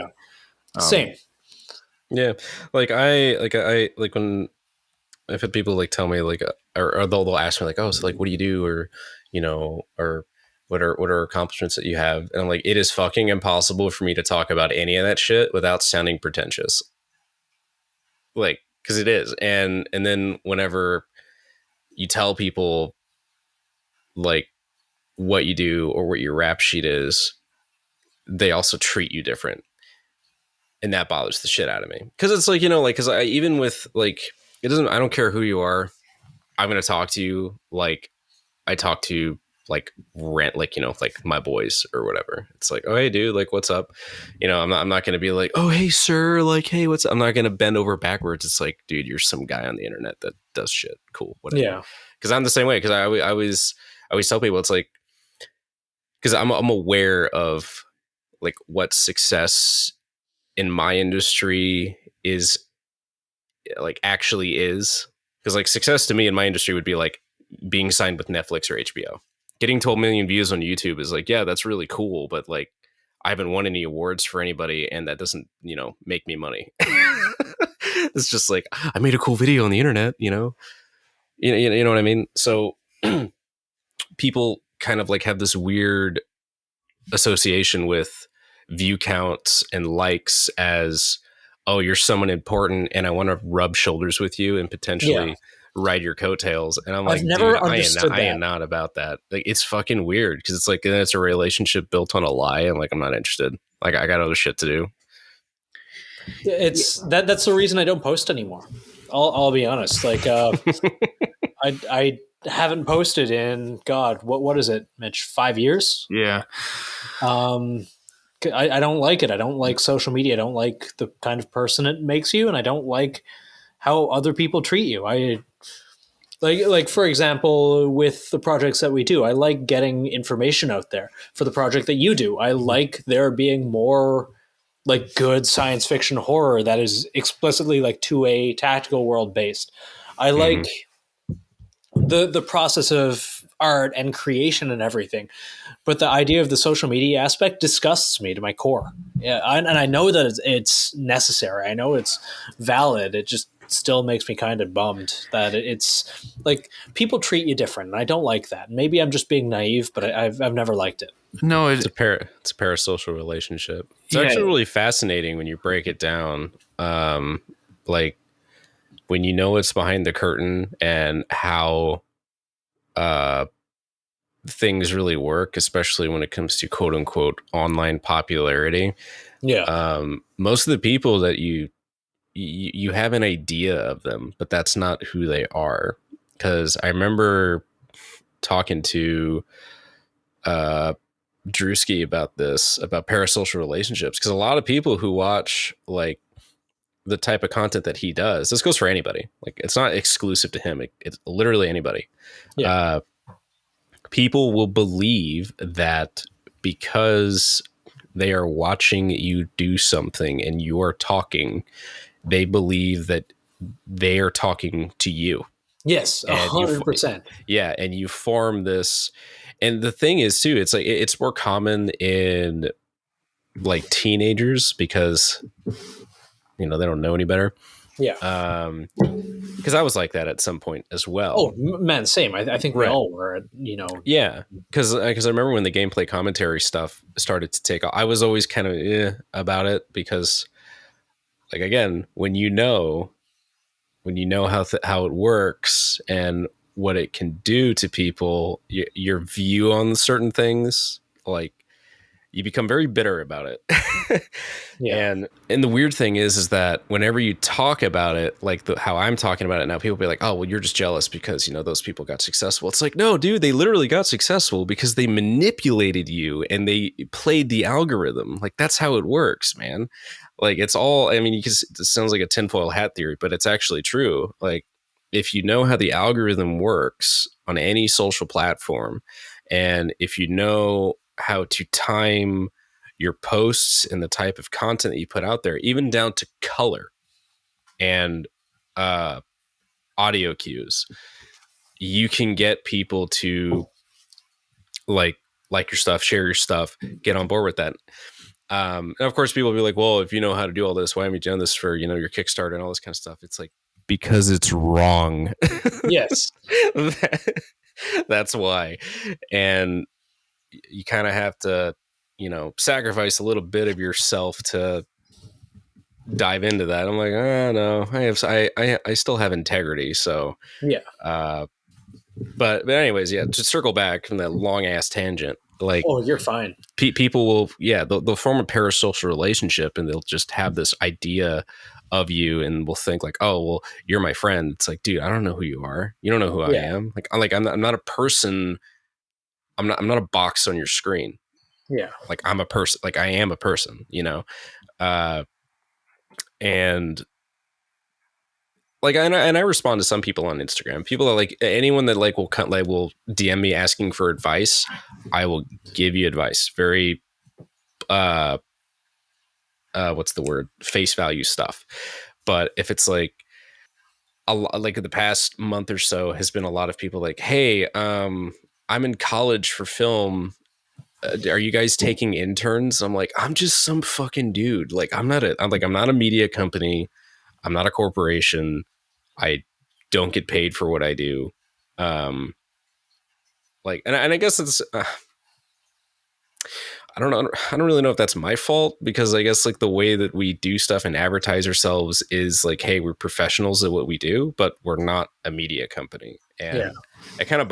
Same. Yeah. Like when I've had people like tell me like, or they'll ask me like, oh, so like, what do you do? Or, you know, or what are accomplishments that you have? And I'm like, it is fucking impossible for me to talk about any of that shit without sounding pretentious. Like, cause it is. And then whenever you tell people like what you do or what your rap sheet is, they also treat you different. And that bothers the shit out of me. Cause it's like, you know, like, cause even with like, I don't care who you are. I'm going to talk to you like I talk to like you know, like my boys or whatever. It's like, oh, hey dude, like, what's up? You know, I'm not going to be like, oh, hey sir, like, hey, what's up? I'm not going to bend over backwards. It's like, dude, you're some guy on the internet that does shit. Cool. Whatever. Yeah. Cause I'm the same way. Cause I always tell people, it's like, cause I'm aware of like what success in my industry is like actually is. Cause like success to me in my industry would be like being signed with Netflix or HBO. Getting 12 million views on YouTube is like, yeah, that's really cool. But like, I haven't won any awards for anybody, and that doesn't, you know, make me money. It's just like, I made a cool video on the internet, you know? You know what I mean? So people kind of like have this weird association with view counts and likes as, oh, you're someone important and I want to rub shoulders with you and potentially ride your coattails. And I'm like, I am not about that. Like, it's fucking weird because it's like, then it's a relationship built on a lie. And like, I'm not interested. Like, I got other shit to do. It's that's the reason I don't post anymore. I'll be honest. Like, I haven't posted in God, what is it, Mitch? 5 years? Yeah. I don't like it. I don't like social media. I don't like the kind of person it makes you, and I don't like how other people treat you. I like for example, with the projects that we do, I like getting information out there. For the project that you do, I like there being more like good science fiction horror that is explicitly like 2A tactical world based. I like the process of art and creation and everything, but the idea of the social media aspect disgusts me to my core. Yeah, and I know that it's necessary. I know it's valid. It just still makes me kind of bummed that it's like people treat you different, and I don't like that. Maybe I'm just being naive, but I've never liked it. No, It's a parasocial relationship. It's actually really fascinating when you break it down. Like when you know what's behind the curtain and how things really work, especially when it comes to quote unquote online popularity. Yeah. Most of the people that you have an idea of them, but that's not who they are. Because I remember talking to Drewski about this, about parasocial relationships, because a lot of people who watch like the type of content that he does, this goes for anybody. Like it's not exclusive to him. It's literally anybody. Yeah. People will believe that because they are watching you do something and you are talking, they believe that they are talking to you. Yes, 100%. Yeah, and you form this. And the thing is, too, it's like it's more common in like teenagers because they don't know any better. Yeah. Because I was like that at some point as well. Oh man, same. I think we all were. Yeah, because I remember when the gameplay commentary stuff started to take off, I was always kind of about it because, like, again, when you know how it works and what it can do to people, your view on certain things, like, you become very bitter about it. Yeah. And the weird thing is that whenever you talk about it, like how I'm talking about it now, people be like, oh, well, you're just jealous because, those people got successful. It's like, no, dude, they literally got successful because they manipulated you and they played the algorithm. Like, that's how it works, man. Like, it's all, I mean, it sounds like a tinfoil hat theory, but it's actually true. Like, if you know how the algorithm works on any social platform, and if you know how to time your posts and the type of content that you put out there, even down to color and audio cues, you can get people to like your stuff, share your stuff, get on board with that. And of course, people will be like, well, if you know how to do all this, why haven't you done this for, your Kickstarter and all this kind of stuff? It's like, because it's wrong. Yes. That's why. And you kind of have to, sacrifice a little bit of yourself to dive into that. I'm like, no, I still have integrity. So, Yeah. But anyways, yeah, to circle back from that long ass tangent, like, oh, you're fine. People will, they'll form a parasocial relationship and they'll just have this idea of you and will think like, oh, well, you're my friend. It's like, dude, I don't know who you are. You don't know who I am. I'm not a person. I'm not a box on your screen. Yeah. Like, I'm a person. Like, I am a person, and like, and I respond to some people on Instagram. People are like, anyone that will DM me asking for advice, I will give you advice. Very, what's the word? Face value stuff. But if it's like the past month or so has been a lot of people like, hey, I'm in college for film. Are you guys taking interns? I'm like, I'm just some fucking dude. Like, I'm not a media company. I'm not a corporation. I don't get paid for what I do. And I guess it's, I don't know. I don't really know if that's my fault, because I guess like the way that we do stuff and advertise ourselves is like, hey, we're professionals at what we do, but we're not a media company. And it kind of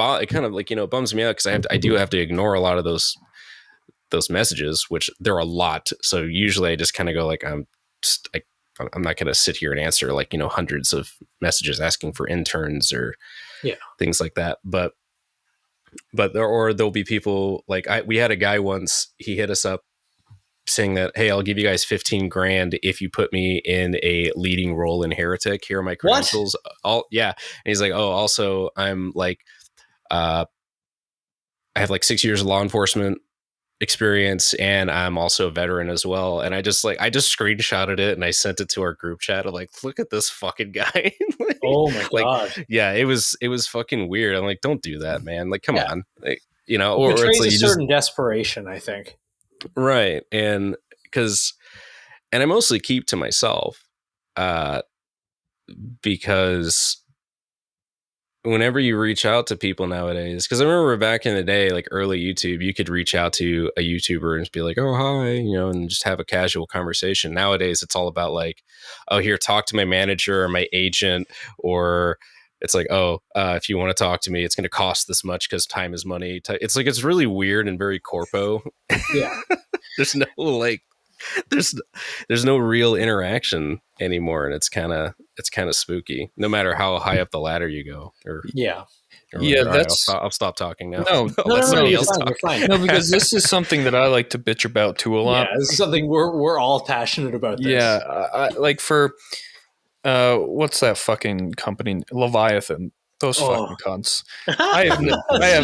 like, it bums me out because I do have to ignore a lot of those messages, which there are a lot. So usually I just kind of go like, I'm not going to sit here and answer like, hundreds of messages asking for interns or things like that. But there'll be people like, we had a guy once, he hit us up saying that, hey, I'll give you guys $15,000 if you put me in a leading role in Heretic. Here are my credentials. And he's like, oh, also I'm like, I have like 6 years of law enforcement experience, and I'm also a veteran as well. And I just screenshotted it and I sent it to our group chat. I'm like, look at this fucking guy. Like, Oh my god. yeah, it was fucking weird. I'm like, don't do that, man. Like, come on. Like, or It it's betrays like a you certain desperation, I think. right. And I mostly keep to myself, because whenever you reach out to people nowadays, because I remember back in the day, like early YouTube, you could reach out to a YouTuber and just be like, oh, hi, and just have a casual conversation. Nowadays, it's all about like, oh, here, talk to my manager or my agent, or it's like, oh, if you want to talk to me, it's going to cost this much because time is money. It's like, it's really weird and very corpo. Yeah. There's no like, there's no real interaction anymore, and it's kind of spooky no matter how high up the ladder you go. Yeah. That's I'll stop talking now. No, Let you're else fine, talk. you're fine. no, because this is something that I like to bitch about too a lot. Yeah, this is something we're all passionate about. This. Yeah, I like for what's that fucking company, Leviathan? Those fucking cunts. I have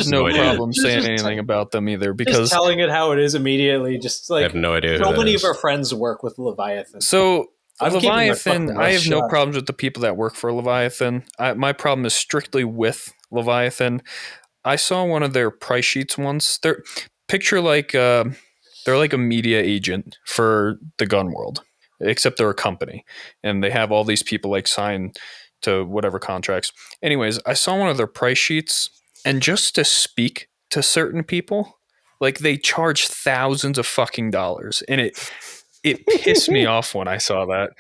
no problem saying anything about them either, because just telling it how it is immediately. Just like I have no idea. So many of our friends work with Leviathan. So I'm keeping my Leviathan, fucking I mouth have no shut. problems with the people that work for Leviathan. My problem is strictly with Leviathan. I saw one of their price sheets once. They're like they're like a media agent for the gun world, except they're a company, and they have all these people like sign to whatever contracts. Anyways, I saw one of their price sheets, and just to speak to certain people, like they charge thousands of fucking dollars, and it pissed me off when I saw that.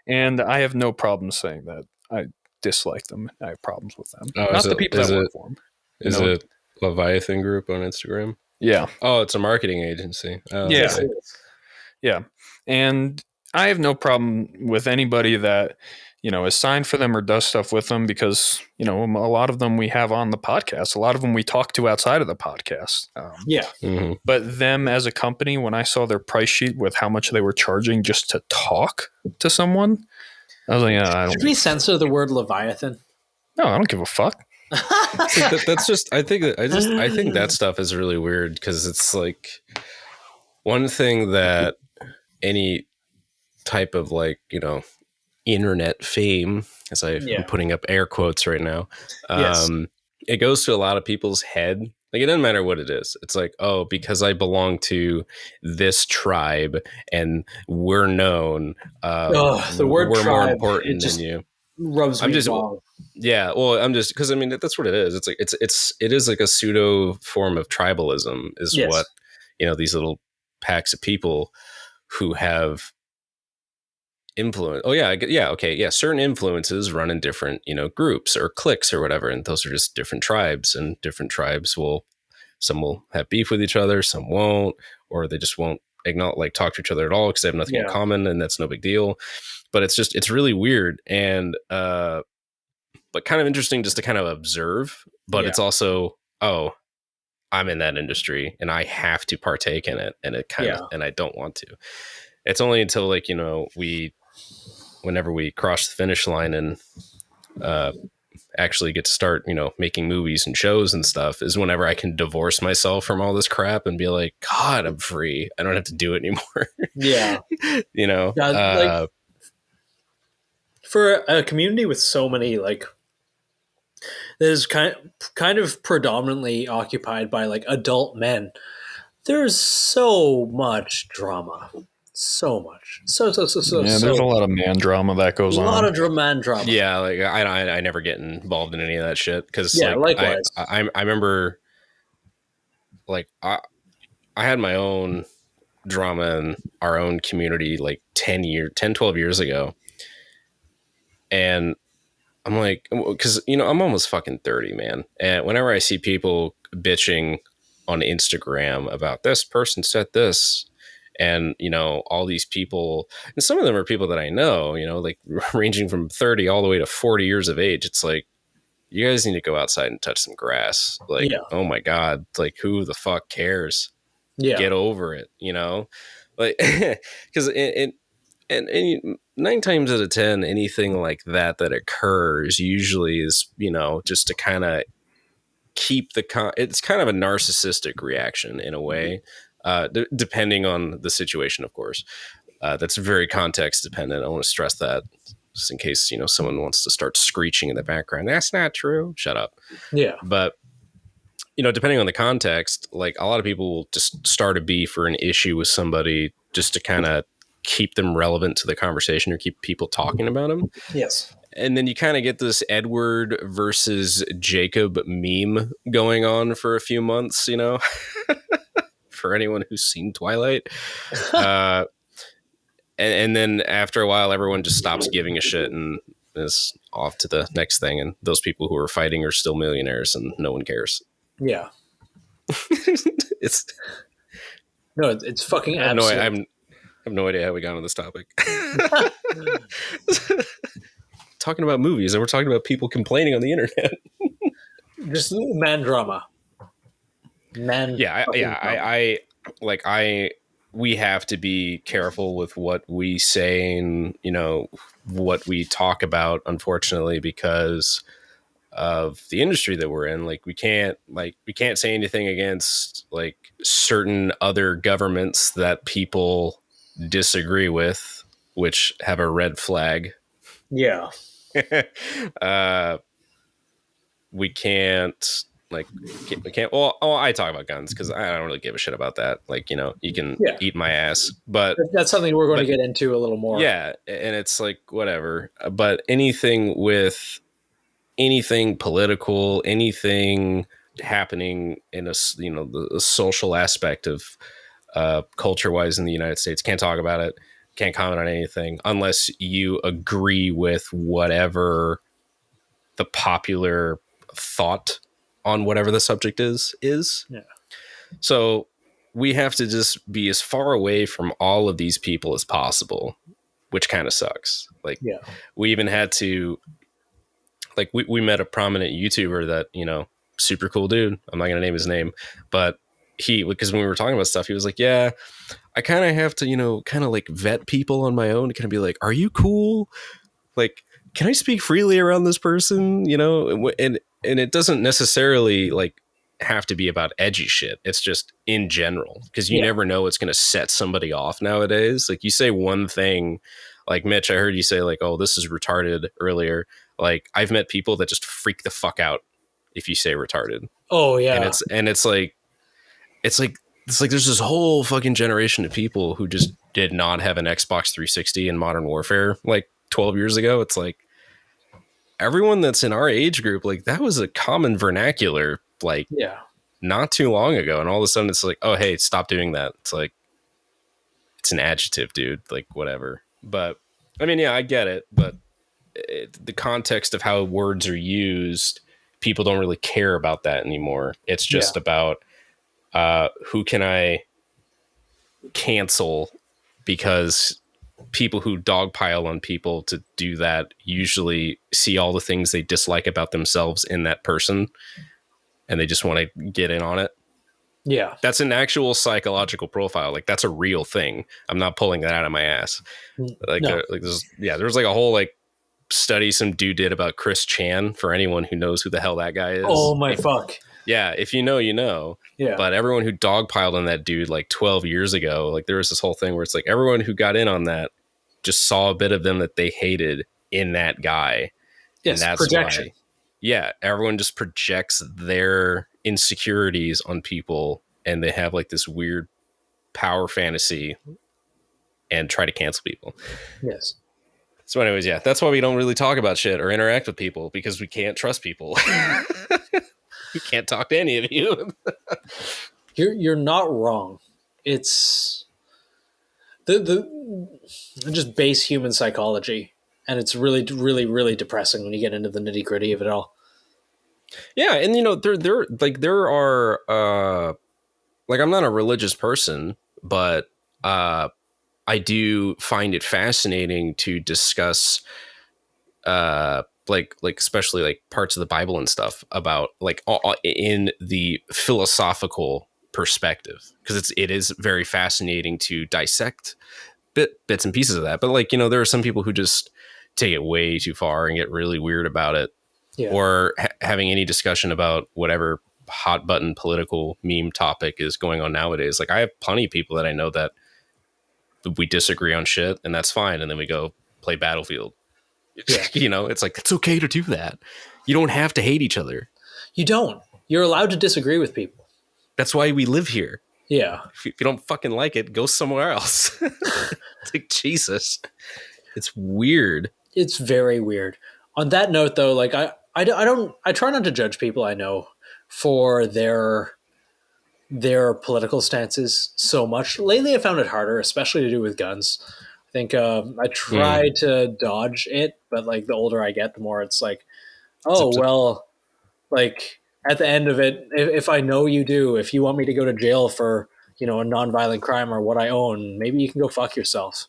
And I have no problem saying that I dislike them. I have problems with them. Not the people that work for them. Is it Leviathan Group on Instagram? Yeah. Oh, it's a marketing agency. Oh, Yeah. okay. Yeah. And I have no problem with anybody that, is signed for them or does stuff with them, because, a lot of them we have on the podcast. A lot of them we talk to outside of the podcast. Yeah. Mm-hmm. But them as a company, when I saw their price sheet with how much they were charging just to talk to someone, I was like, I don't. Should we censor the word Leviathan? No, I don't give a fuck. That's just. I think that stuff is really weird, because it's like one thing that any type of like internet fame, as I'm putting up air quotes right now, it goes to a lot of people's head. Like, it doesn't matter what it is. It's like, oh, because I belong to this tribe and we're known, the word we're tribe, more important than you. Rubs me wrong. Yeah, well, I'm just, because I mean, that's what it is. It's like it is like a pseudo form of tribalism, is what these little packs of people who have influence. Oh yeah, okay, yeah. Certain influences run in different groups or cliques or whatever, and those are just different tribes. And different tribes some will have beef with each other, some won't, or they just won't talk to each other at all because they have nothing in common, and that's no big deal. But it's really weird, and but kind of interesting just to kind of observe. But it's also, oh, I'm in that industry and I have to partake in it, and it kind of, and I don't want to. It's only until whenever we cross the finish line and actually get to start, making movies and shows and stuff, is whenever I can divorce myself from all this crap and be like, God, I'm free. I don't have to do it anymore. Yeah. For a community with so many that is kind of predominantly occupied by adult men, there's so much drama. So much. So there's a lot of man drama that goes on. A lot of man drama. Yeah, I never get involved in any of that shit, because likewise. I remember I had my own drama in our own community 12 years ago. And I'm like, because I'm almost fucking 30, man. And whenever I see people bitching on Instagram about this person said this, and all these people, and some of them are people that I know, ranging from 30 all the way to 40 years of age. It's like, you guys need to go outside and touch some grass. Oh my God, who the fuck cares? Get over it, because and 9 times out of 10, anything like that occurs usually is, just to kind of keep it's kind of a narcissistic reaction in a way. depending on the situation, of course. That's very context dependent. I want to stress that, just in case someone wants to start screeching in the background. That's not true. Shut up. Yeah. But depending on the context, like a lot of people will just start a beef or an issue with somebody just to kind of keep them relevant to the conversation or keep people talking about them. Yes. And then you kind of get this Edward versus Jacob meme going on for a few months, for anyone who's seen Twilight. And then after a while, everyone just stops giving a shit and is off to the next thing. And those people who are fighting are still millionaires and no one cares. Yeah. It's fucking I absurd. have no idea how we got on this topic. Talking about movies, and we're talking about people complaining on the internet. Just man drama. We have to be careful with what we say and what we talk about, unfortunately, because of the industry that we're in. Like we can't say anything against like certain other governments that people disagree with, which have a red flag. Yeah. We can't well, I talk about guns because I don't really give a shit about that. Like, you can eat my ass, but that's something we're going to get into a little more. Yeah. And it's like, whatever, but anything political, anything happening in the social aspect of culture wise in the United States, can't talk about it, can't comment on anything unless you agree with whatever the popular thought on whatever the subject is. Yeah. So we have to just be as far away from all of these people as possible, which kind of sucks. Like, we even had to, like, we met a prominent YouTuber that, super cool dude. I'm not going to name his name, but because when we were talking about stuff, he was like, yeah, I kind of have to, kind of like vet people on my own to kind of be like, are you cool? Like, can I speak freely around this person? And it doesn't necessarily like have to be about edgy shit. It's just in general, because you never know what's going to set somebody off nowadays. Like you say one thing, like Mitch, I heard you say like, oh, this is retarded earlier. Like I've met people that just freak the fuck out if you say retarded. Oh yeah. And it's like there's this whole fucking generation of people who just did not have an Xbox 360 in Modern Warfare like 12 years ago. It's like everyone that's in our age group, like that was a common vernacular, like not too long ago. And all of a sudden it's like, oh, hey, stop doing that. It's like, it's an adjective, dude, like whatever. But I mean, yeah, I get it. But the context of how words are used, people don't really care about that anymore. It's just about who can I cancel, because people who dogpile on people to do that usually see all the things they dislike about themselves in that person, and they just want to get in on it. Yeah. That's an actual psychological profile. Like that's a real thing. I'm not pulling that out of my ass. Like, no. There was like a whole like study some dude did about Chris Chan, for anyone who knows who the hell that guy is. Oh my fuck. Yeah. If you know, you know. Yeah. But everyone who dogpiled on that dude like 12 years ago, like there was this whole thing where it's like everyone who got in on that just saw a bit of them that they hated in that guy. Yes, and that's projection. why. Yeah, everyone just projects their insecurities on people, and they have like this weird power fantasy and try to cancel people. Yes. So anyways, yeah, that's why we don't really talk about shit or interact with people, because we can't trust people. We can't talk to any of you. You're not wrong. It's the just base human psychology, and it's really, really, really depressing when you get into the nitty gritty of it all. Yeah, and there are like, I'm not a religious person, but I do find it fascinating to discuss like especially like parts of the Bible and stuff about like in the philosophical perspective, because it is very fascinating to dissect bits and pieces of that. But like, there are some people who just take it way too far and get really weird about it. Yeah. Or having any discussion about whatever hot button political meme topic is going on nowadays. Like I have plenty of people that I know that we disagree on shit, and that's fine, and then we go play Battlefield. Yeah. You know, it's like, it's okay to do that. You don't have to hate each other. You don't. You're allowed to disagree with people. That's why we live here. Yeah. If you don't fucking like it, go somewhere else. It's like, Jesus. It's weird. It's very weird. On that note, though, like I try not to judge people I know for their political stances so much. Lately, I found it harder, especially to do with guns. I think I try to dodge it, but like the older I get, the more it's like, oh, well, like at the end of it, if I know you do, if you want me to go to jail for, you know, a nonviolent crime or what I own, maybe you can go fuck yourself.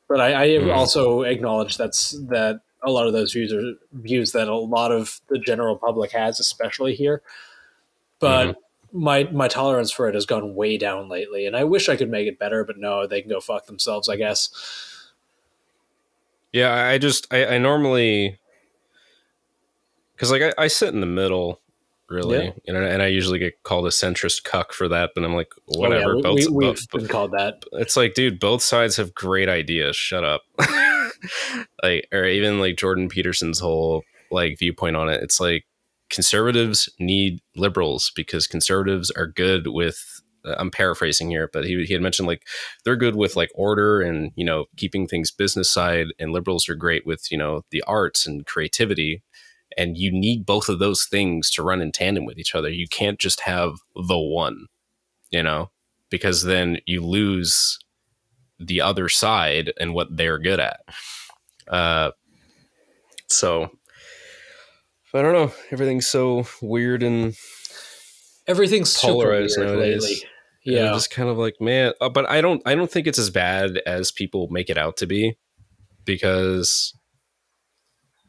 But I also acknowledge that a lot of those views are views that a lot of the general public has, especially here. But my tolerance for it has gone way down lately, and I wish I could make it better, but no, they can go fuck themselves, I guess. Yeah, I normally, because like I sit in the middle, really, and I usually get called a centrist cuck for that, but I'm like, whatever. Oh, yeah, we've been called that. It's like, dude, both sides have great ideas. Shut up. Like, or even like Jordan Peterson's whole like viewpoint on it. It's like conservatives need liberals because conservatives are good with. I'm paraphrasing here, but he had mentioned like they're good with like order and, you know, keeping things business side, and liberals are great with, you know, the arts and creativity. And you need both of those things to run in tandem with each other. You can't just have the one, you know, because then you lose the other side and what they're good at. So I don't know. Everything's so weird and everything's polarized super weird nowadays. Lately. Yeah, just kind of like, man. But I don't think it's as bad as people make it out to be, because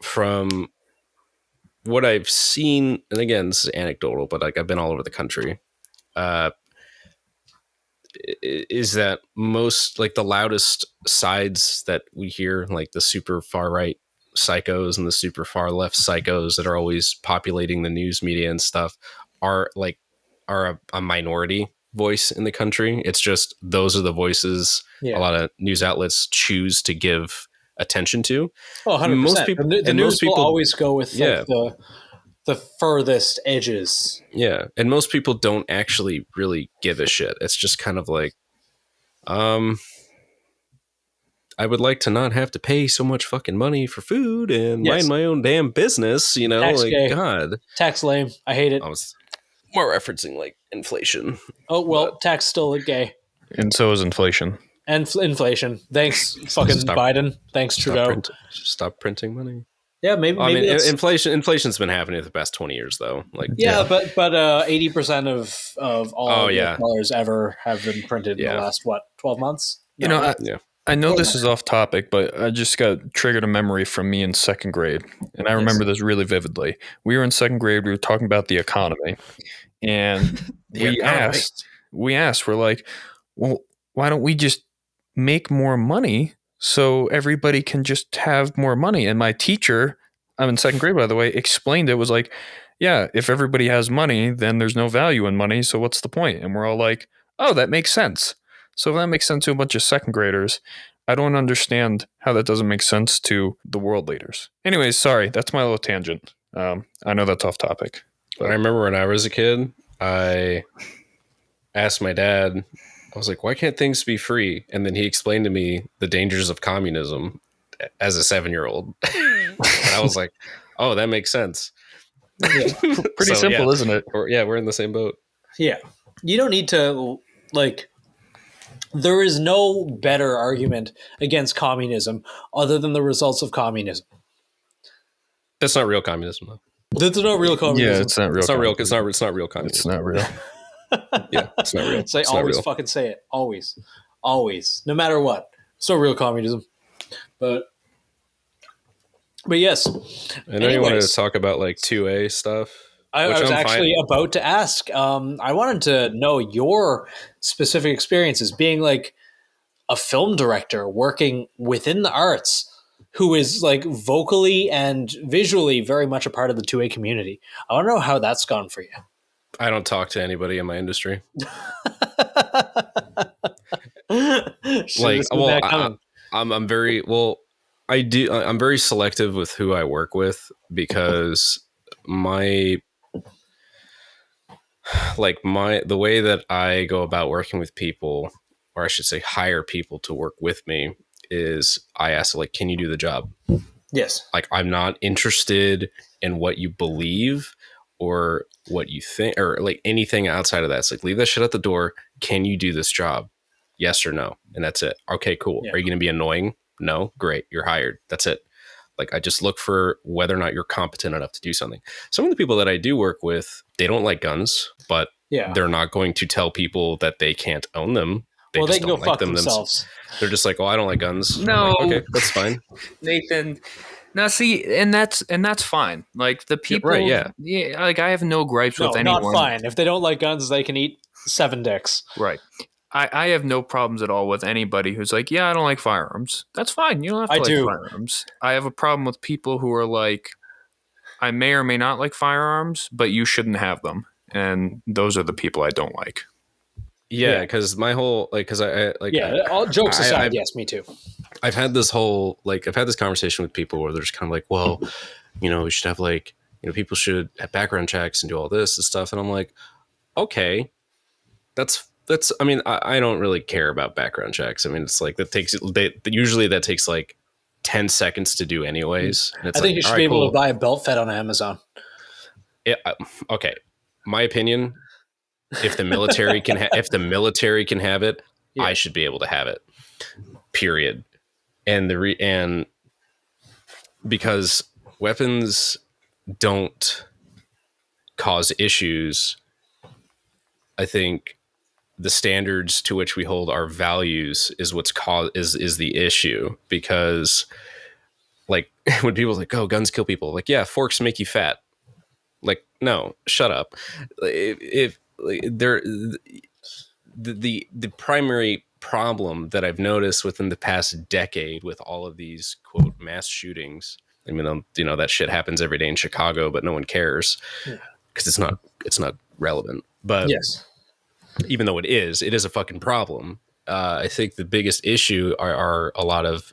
from what I've seen, and again, this is anecdotal, but like I've been all over the country, is that most like the loudest sides that we hear, like the super far right psychos and the super far left psychos that are always populating the news media and stuff, are a minority voice in the country. It's just those are the voices a lot of news outlets choose to give attention to. Oh, 100%. Most people, the news will always go with like, the furthest edges. Yeah, and most people don't actually really give a shit. It's just kind of like, I would like to not have to pay so much fucking money for food and mind my own damn business, you know? Tax like, gay. God. Tax lame. I hate it. I was more referencing like inflation. Oh, well, tax still gay. And so is inflation. And inflation. Thanks, fucking Biden. Thanks, Trudeau. Stop printing money. Yeah, maybe. I mean, inflation's been happening for the past 20 years, though. Like, but 80% of all dollars ever have been printed in the last 12 months. You know, I know this is off topic, but I just got triggered a memory from me in second grade, and I remember this really vividly. We were in second grade. We were talking about the economy, and we asked, we're like, well, why don't we just make more money so everybody can just have more money? And my teacher, I'm in second grade, by the way, explained it was like, yeah, if everybody has money, then there's no value in money. So what's the point? And we're all like, oh, that makes sense. So if that makes sense to a bunch of second graders, I don't understand how that doesn't make sense to the world leaders. Anyways, sorry, that's my little tangent. I know that's off topic. But I remember when I was a kid, I asked my dad, I was like, why can't things be free? And then he explained to me the dangers of communism as a 7-year-old. And I was like, oh, that makes sense. Yeah. Pretty simple, isn't it? We're in the same boat. Yeah. You don't need to, like, there is no better argument against communism other than the results of communism. That's not real communism, though. That's not real communism. Yeah, it's not real. It's not real. It's not real communism. It's not real. Yeah, it's not real. Say always, fucking say it. Always. No matter what. It's not real communism. But yes. I know you wanted to talk about like 2A stuff. I was actually about to ask. I wanted to know your specific experiences being like a film director working within the arts who is like vocally and visually very much a part of the 2A community. I want to know how that's gone for you. I don't talk to anybody in my industry. Like, well, I'm very well. I do. I'm very selective with who I work with because the way that I go about working with people, or I should say, hire people to work with me, is I ask, like, can you do the job? Yes. Like, I'm not interested in what you believe or what you think or like anything outside of that. It's like, leave that shit at the door. Can you do this job? Yes or no? And that's it. Okay, cool. Yeah. Are you going to be annoying? No? Great. You're hired. That's it. Like, I just look for whether or not you're competent enough to do something. Some of the people that I do work with, they don't like guns, but they're not going to tell people that they can't own them. They can go fuck themselves. They're just like, oh, I don't like guns. No. Like, okay, that's fine. Nathan. Now, see, and that's fine. Like, the people, right? Yeah. Like, I have no gripes with anyone. Not fine. If they don't like guns, they can eat 7 dicks. Right. I have no problems at all with anybody who's like, yeah, I don't like firearms. That's fine. You don't have to like firearms. I have a problem with people who are like, I may or may not like firearms, but you shouldn't have them. And those are the people I don't like. Yeah, because my whole because I like all jokes aside, yes, me too. I've had this conversation with people where they're just kind of like, well, we should have people should have background checks and do all this and stuff, and I'm like, okay, that's I mean, I don't really care about background checks. I mean, it's like usually that takes like 10 seconds to do anyways. And it's I think you should be able to buy a belt fed on Amazon. Okay, my opinion. If the military can have it, I should be able to have it. Period. And because weapons don't cause issues, I think the standards to which we hold our values is what's is the issue. Because like when people are like, oh, guns kill people, like, yeah, forks make you fat. Like, no, shut up. If the primary problem that I've noticed within the past decade with all of these quote mass shootings, I mean, that shit happens every day in Chicago, but no one cares because it's not relevant. But yes, even though it is a fucking problem. I think the biggest issue are a lot of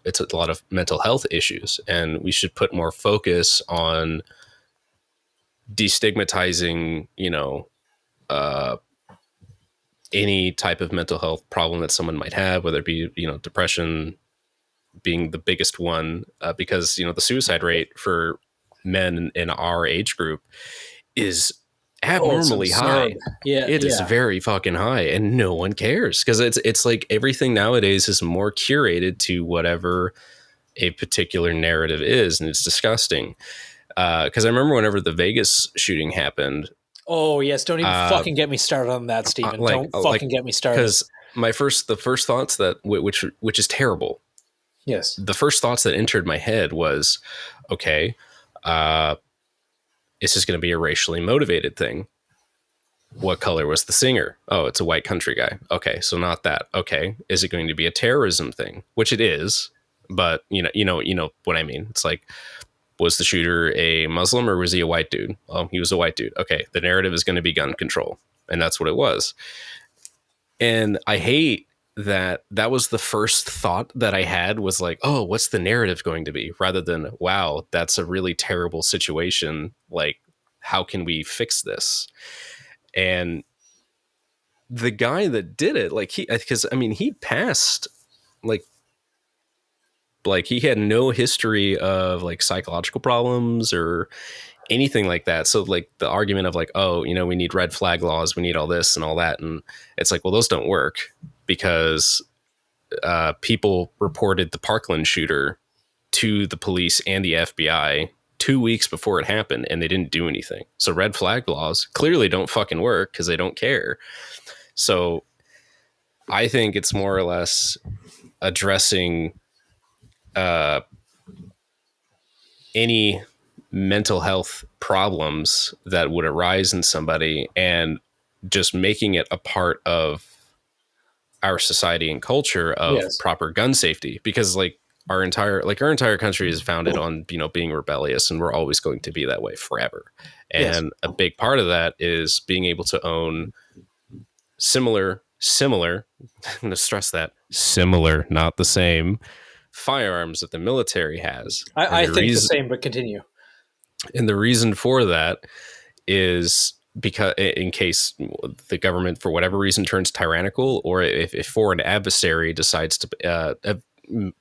mental health issues, and we should put more focus on destigmatizing, any type of mental health problem that someone might have, whether it be, depression being the biggest one, because, the suicide rate for men in our age group is abnormally high. It is very fucking high, and no one cares because it's like everything nowadays is more curated to whatever a particular narrative is, and it's disgusting. Because I remember whenever the Vegas shooting happened. Oh yes, don't even fucking get me started on that, Steven. Don't fucking get me started. Because the first thoughts that which is terrible. Yes. The first thoughts that entered my head was, okay, is this going to be a racially motivated thing? What color was the singer? Oh, it's a white country guy. Okay, so not that. Okay, is it going to be a terrorism thing? Which it is, but you know what I mean. It's like, was the shooter a Muslim or was he a white dude? Oh, he was a white dude. Okay, the narrative is going to be gun control, and that's what it was. And I hate that was the first thought that I had was like, oh, what's the narrative going to be? Rather than, wow, that's a really terrible situation. Like, how can we fix this? And the guy that did it, he passed, like he had no history of like psychological problems or anything like that. So like the argument of like, oh, we need red flag laws, we need all this and all that. And it's like, well, those don't work because people reported the Parkland shooter to the police and the FBI 2 weeks before it happened, and they didn't do anything. So red flag laws clearly don't fucking work because they don't care. So I think it's more or less addressing any mental health problems that would arise in somebody and just making it a part of our society and culture of proper gun safety. Because like our entire country is founded on, you know, being rebellious, and we're always going to be that way forever. And a big part of that is being able to own similar, I'm going to stress that, similar, not the same, firearms that the military has. I think the same, but continue. And the reason for that is because in case the government, for whatever reason, turns tyrannical, or if foreign adversary decides to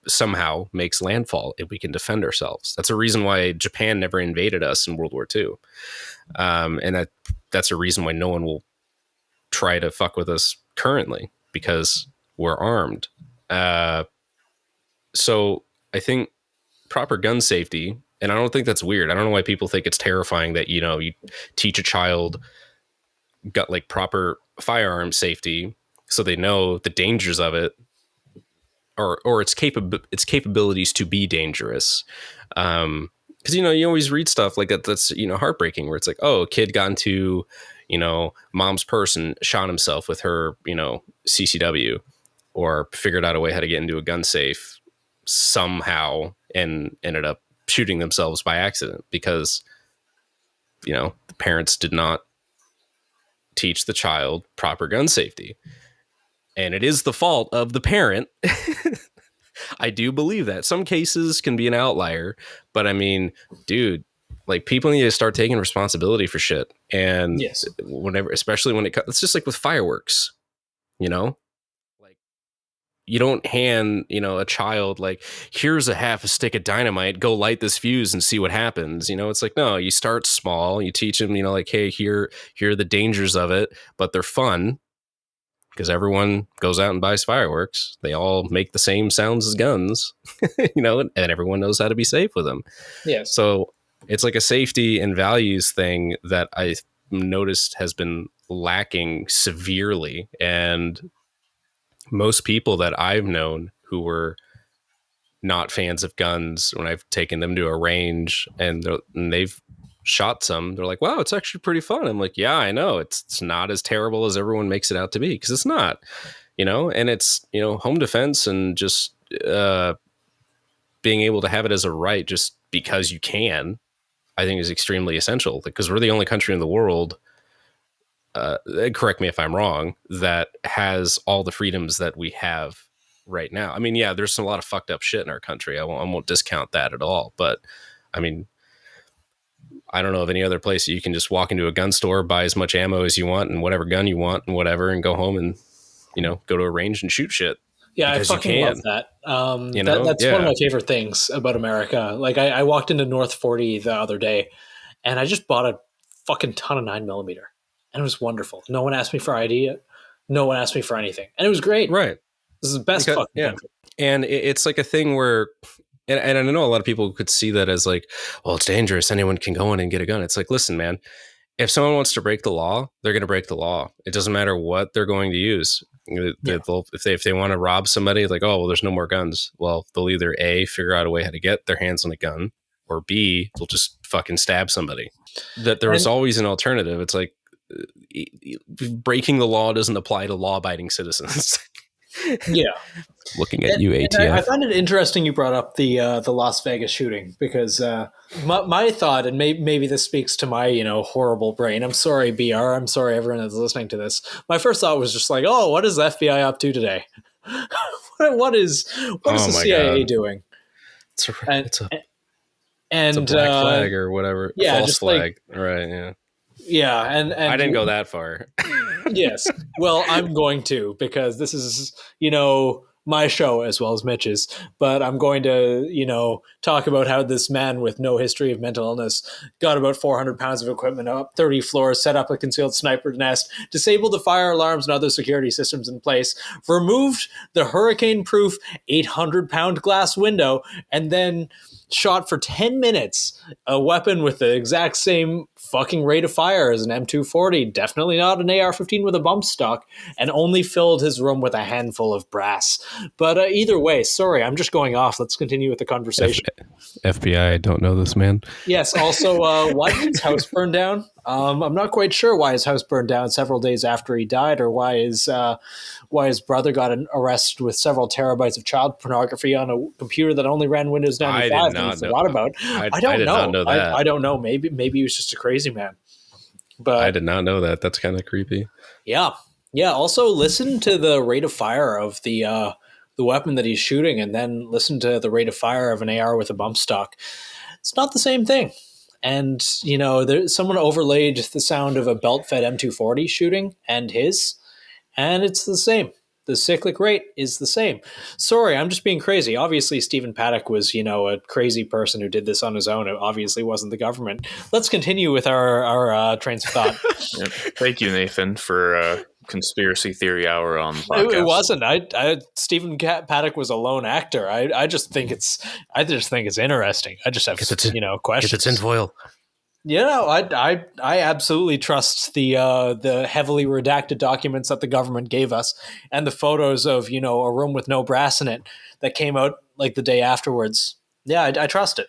somehow makes landfall, if we can defend ourselves. That's a reason why Japan never invaded us in World War II. And that's a reason why no one will try to fuck with us currently, because we're armed. So I think proper gun safety, and I don't think that's weird. I don't know why people think it's terrifying that, you know, you teach a child got like proper firearm safety so they know the dangers of it, or its capabilities to be dangerous. Because, you know, you always read stuff like that that's, you know, heartbreaking, where it's like, oh, a kid got into, you know, mom's purse and shot himself with her, you know, CCW, or figured out a way how to get into a gun safe somehow and ended up shooting themselves by accident because, you know, the parents did not teach the child proper gun safety. And it is the fault of the parent. I do believe that. Some cases can be an outlier, but I mean, dude, like, people need to start taking responsibility for shit. And whenever, especially when it's just like with fireworks, you know, like, you don't hand, you know, a child like, here's a half a stick of dynamite, go light this fuse and see what happens. You know, it's like, no, you start small, you teach them, you know, like, hey, here are the dangers of it, but they're fun. Because everyone goes out and buys fireworks. They all make the same sounds as guns, you know, and everyone knows how to be safe with them. Yes. So it's like a safety and values thing that I noticed has been lacking severely. And most people that I've known who were not fans of guns, when I've taken them to a range and they've shot some, they're like, wow, it's actually pretty fun. I'm like, yeah, I know, it's not as terrible as everyone makes it out to be, because it's not, you know. And it's, you know, home defense and just being able to have it as a right just because you can, I think, is extremely essential, because we're the only country in the world, correct me if I'm wrong, that has all the freedoms that we have right now. I mean, yeah, there's a lot of fucked up shit in our country. I won't discount that at all, but I mean, I don't know of any other place that you can just walk into a gun store, buy as much ammo as you want and whatever gun you want and whatever, and go home and, you know, go to a range and shoot shit. Yeah, I fucking love that. You know? That's one of my favorite things about America. Like, I walked into North 40 the other day and I just bought a fucking ton of 9mm, and it was wonderful. No one asked me for ID. No one asked me for anything. And it was great. Right. This is the best fucking country. And it's like a thing where, and I know a lot of people could see that as like, well, it's dangerous, anyone can go in and get a gun. It's like, listen, man, if someone wants to break the law, they're going to break the law. It doesn't matter what they're going to use. If they want to rob somebody, like, oh, well, there's no more guns. Well, they'll either A, figure out a way how to get their hands on a gun, or B, they'll just fucking stab somebody. That there is always an alternative. It's like, breaking the law doesn't apply to law-abiding citizens. Yeah. Looking at you, ATF. I find it interesting you brought up the Las Vegas shooting, because my thought, and maybe this speaks to my, you know, horrible brain. I'm sorry, BR. I'm sorry, everyone that's listening to this. My first thought was just like, oh, what is the FBI up to today? what is the CIA doing? It's a black flag or whatever. Yeah, false just flag. Like, right. Yeah. Yeah, and I didn't go that far. Yes. Well, I'm going to, because this is, you know, my show as well as Mitch's, but I'm going to, you know, talk about how this man with no history of mental illness got about 400 pounds of equipment up 30 floors, set up a concealed sniper nest, disabled the fire alarms and other security systems in place, removed the hurricane-proof 800-pound glass window, and then shot for 10 minutes a weapon with the exact same fucking rate of fire as an M240, definitely not an AR-15 with a bump stock, and only filled his room with a handful of brass. But either way, sorry, I'm just going off. Let's continue with the conversation. FBI, I don't know this man. Yes, also, why did his house burn down? I'm not quite sure why his house burned down several days after he died, or why his brother got arrested with several terabytes of child pornography on a computer that only ran Windows 95 I did that he not know. forgot about. I don't did know. not know that. I don't know. Maybe he was just a crazy man. But I did not know that. That's kind of creepy. Yeah. Also, listen to the rate of fire of the weapon that he's shooting, and then listen to the rate of fire of an AR with a bump stock. It's not the same thing. And, someone overlaid the sound of a belt-fed M240 shooting and his, and it's the same. The cyclic rate is the same. Sorry, I'm just being crazy. Obviously, Stephen Paddock was, a crazy person who did this on his own. It obviously wasn't the government. Let's continue with our trains of thought. Yep. Thank you, Nathan, for conspiracy theory hour on the podcast. It wasn't. Stephen Paddock was a lone actor. I just think it's interesting. I just have questions. Get the tinfoil. I absolutely trust the heavily redacted documents that the government gave us, and the photos of a room with no brass in it that came out like the day afterwards. Yeah, I trust it.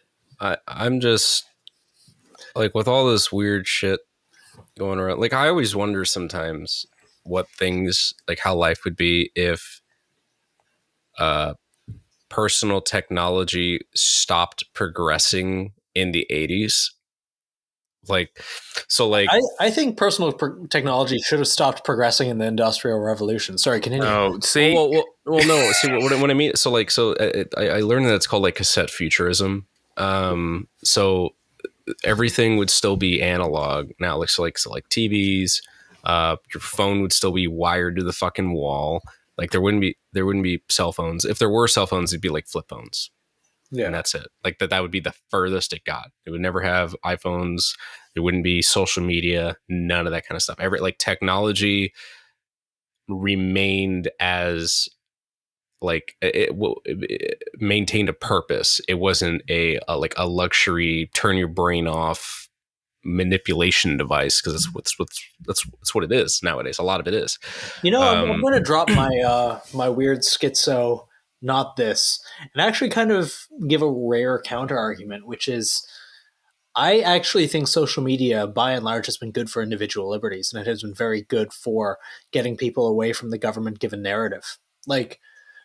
I'm just like, with all this weird shit going around, like, I always wonder sometimes what things, like, how life would be if personal technology stopped progressing in the 80s. I think personal technology should have stopped progressing in the Industrial Revolution. Sorry, continue. Oh, see, no. See what I mean. I learned that it's called like cassette futurism. So everything would still be analog now. Like TVs, your phone would still be wired to the fucking wall. Like there wouldn't be cell phones. If there were cell phones, it'd be like flip phones. Yeah. And that's it. Like that would be the furthest it got. It would never have iPhones. There wouldn't be social media, none of that kind of stuff. Technology remained as it maintained a purpose. It wasn't a luxury turn your brain off manipulation device, because that's what it is nowadays. A lot of it is. I'm going to drop my weird schizo. Not this, and actually kind of give a rare counter argument, which is I actually think social media by and large has been good for individual liberties, and it has been very good for getting people away from the government given narrative. Like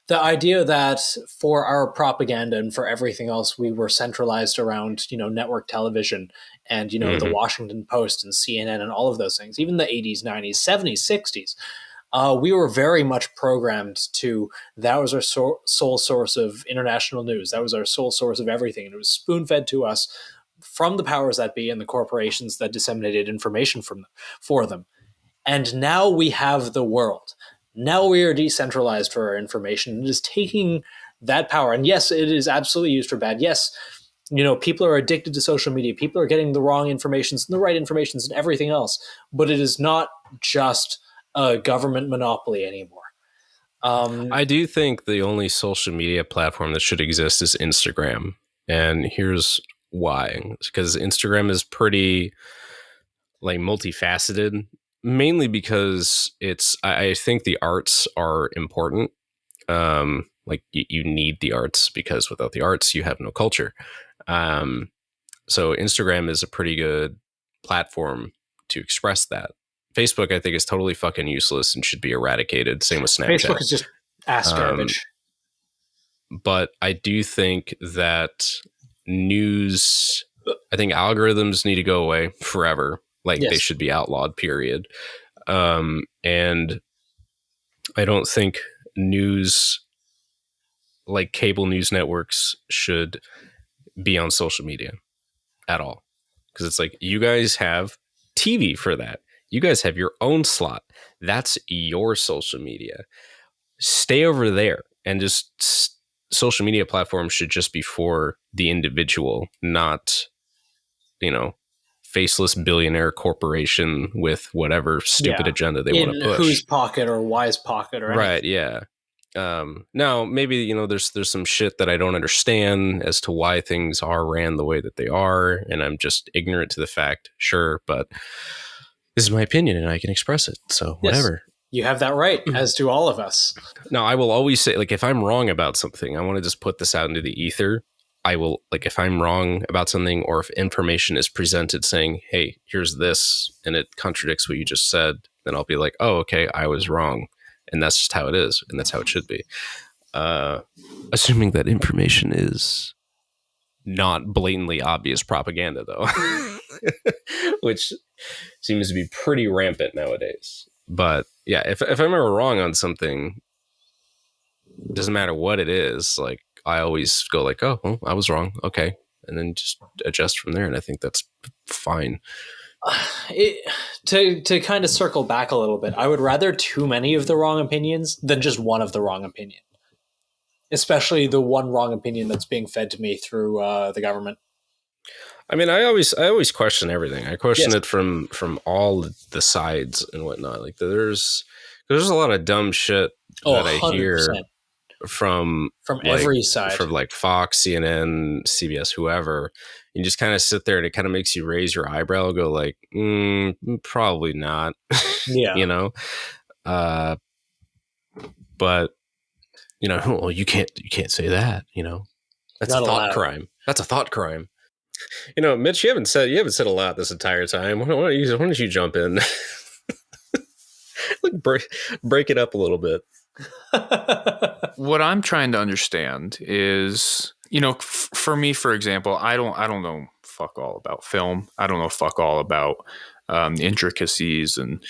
the idea that for our propaganda and for everything else, we were centralized around, network television and, the Washington Post and CNN and all of those things, even the 80s, 90s, 70s, 60s. We were very much programmed to, that was our sole source of international news. That was our sole source of everything. And it was spoon-fed to us from the powers that be and the corporations that disseminated information for them. And now we have the world. Now we are decentralized for our information. It is taking that power. And yes, it is absolutely used for bad. Yes, people are addicted to social media. People are getting the wrong informations and the right informations and everything else. But it is not just a government monopoly anymore. I do think the only social media platform that should exist is Instagram. And here's why. Because Instagram is pretty multifaceted, mainly because I think the arts are important. You need the arts, because without the arts, you have no culture. So Instagram is a pretty good platform to express that. Facebook, I think, is totally fucking useless and should be eradicated. Same with Snapchat. Facebook is just ass garbage. But I do think that news, I think algorithms need to go away forever. They should be outlawed, period. And I don't think news, like cable news networks, should be on social media at all. Because it's like, you guys have TV for that. You guys have your own slot. That's your social media. Stay over there. And just social media platforms should just be for the individual, not, faceless billionaire corporation with whatever stupid agenda they want to push. Whose pocket or Y's pocket or anything. Right, yeah. Now, maybe, there's some shit that I don't understand as to why things are ran the way that they are, and I'm just ignorant to the fact, sure, but this is my opinion and I can express it. So whatever. Yes, you have that right, as do all of us. Now, I will always say, if I'm wrong about something, I want to just put this out into the ether. I will, like, if I'm wrong about something, or if information is presented saying, hey, here's this, and it contradicts what you just said, then I'll be like, oh, okay, I was wrong. And that's just how it is. And that's how it should be. Assuming that information is not blatantly obvious propaganda, though, which seems to be pretty rampant nowadays. But yeah, if I'm ever wrong on something, it doesn't matter what it is, like, I always go like, oh, well, I was wrong. Okay. And then just adjust from there. And I think that's fine. To kind of circle back a little bit, I would rather too many of the wrong opinions than just one of the wrong opinion. Especially the one wrong opinion that's being fed to me through the government. I mean, I always question everything. I question it from all the sides and whatnot. Like, there's a lot of dumb shit that I 100%. hear from like, every side, from like Fox, CNN, CBS, whoever. You just kind of sit there and it kind of makes you raise your eyebrow and go like, probably not. Yeah. You know? But you know, well, you can't say that, you know. That's not a thought crime. That's a thought crime. You know, Mitch, you haven't said a lot this entire time. Why don't you jump in? Like, break it up a little bit. What I'm trying to understand is, you know, for me, for example, I don't know fuck all about film. I don't know fuck all about intricacies and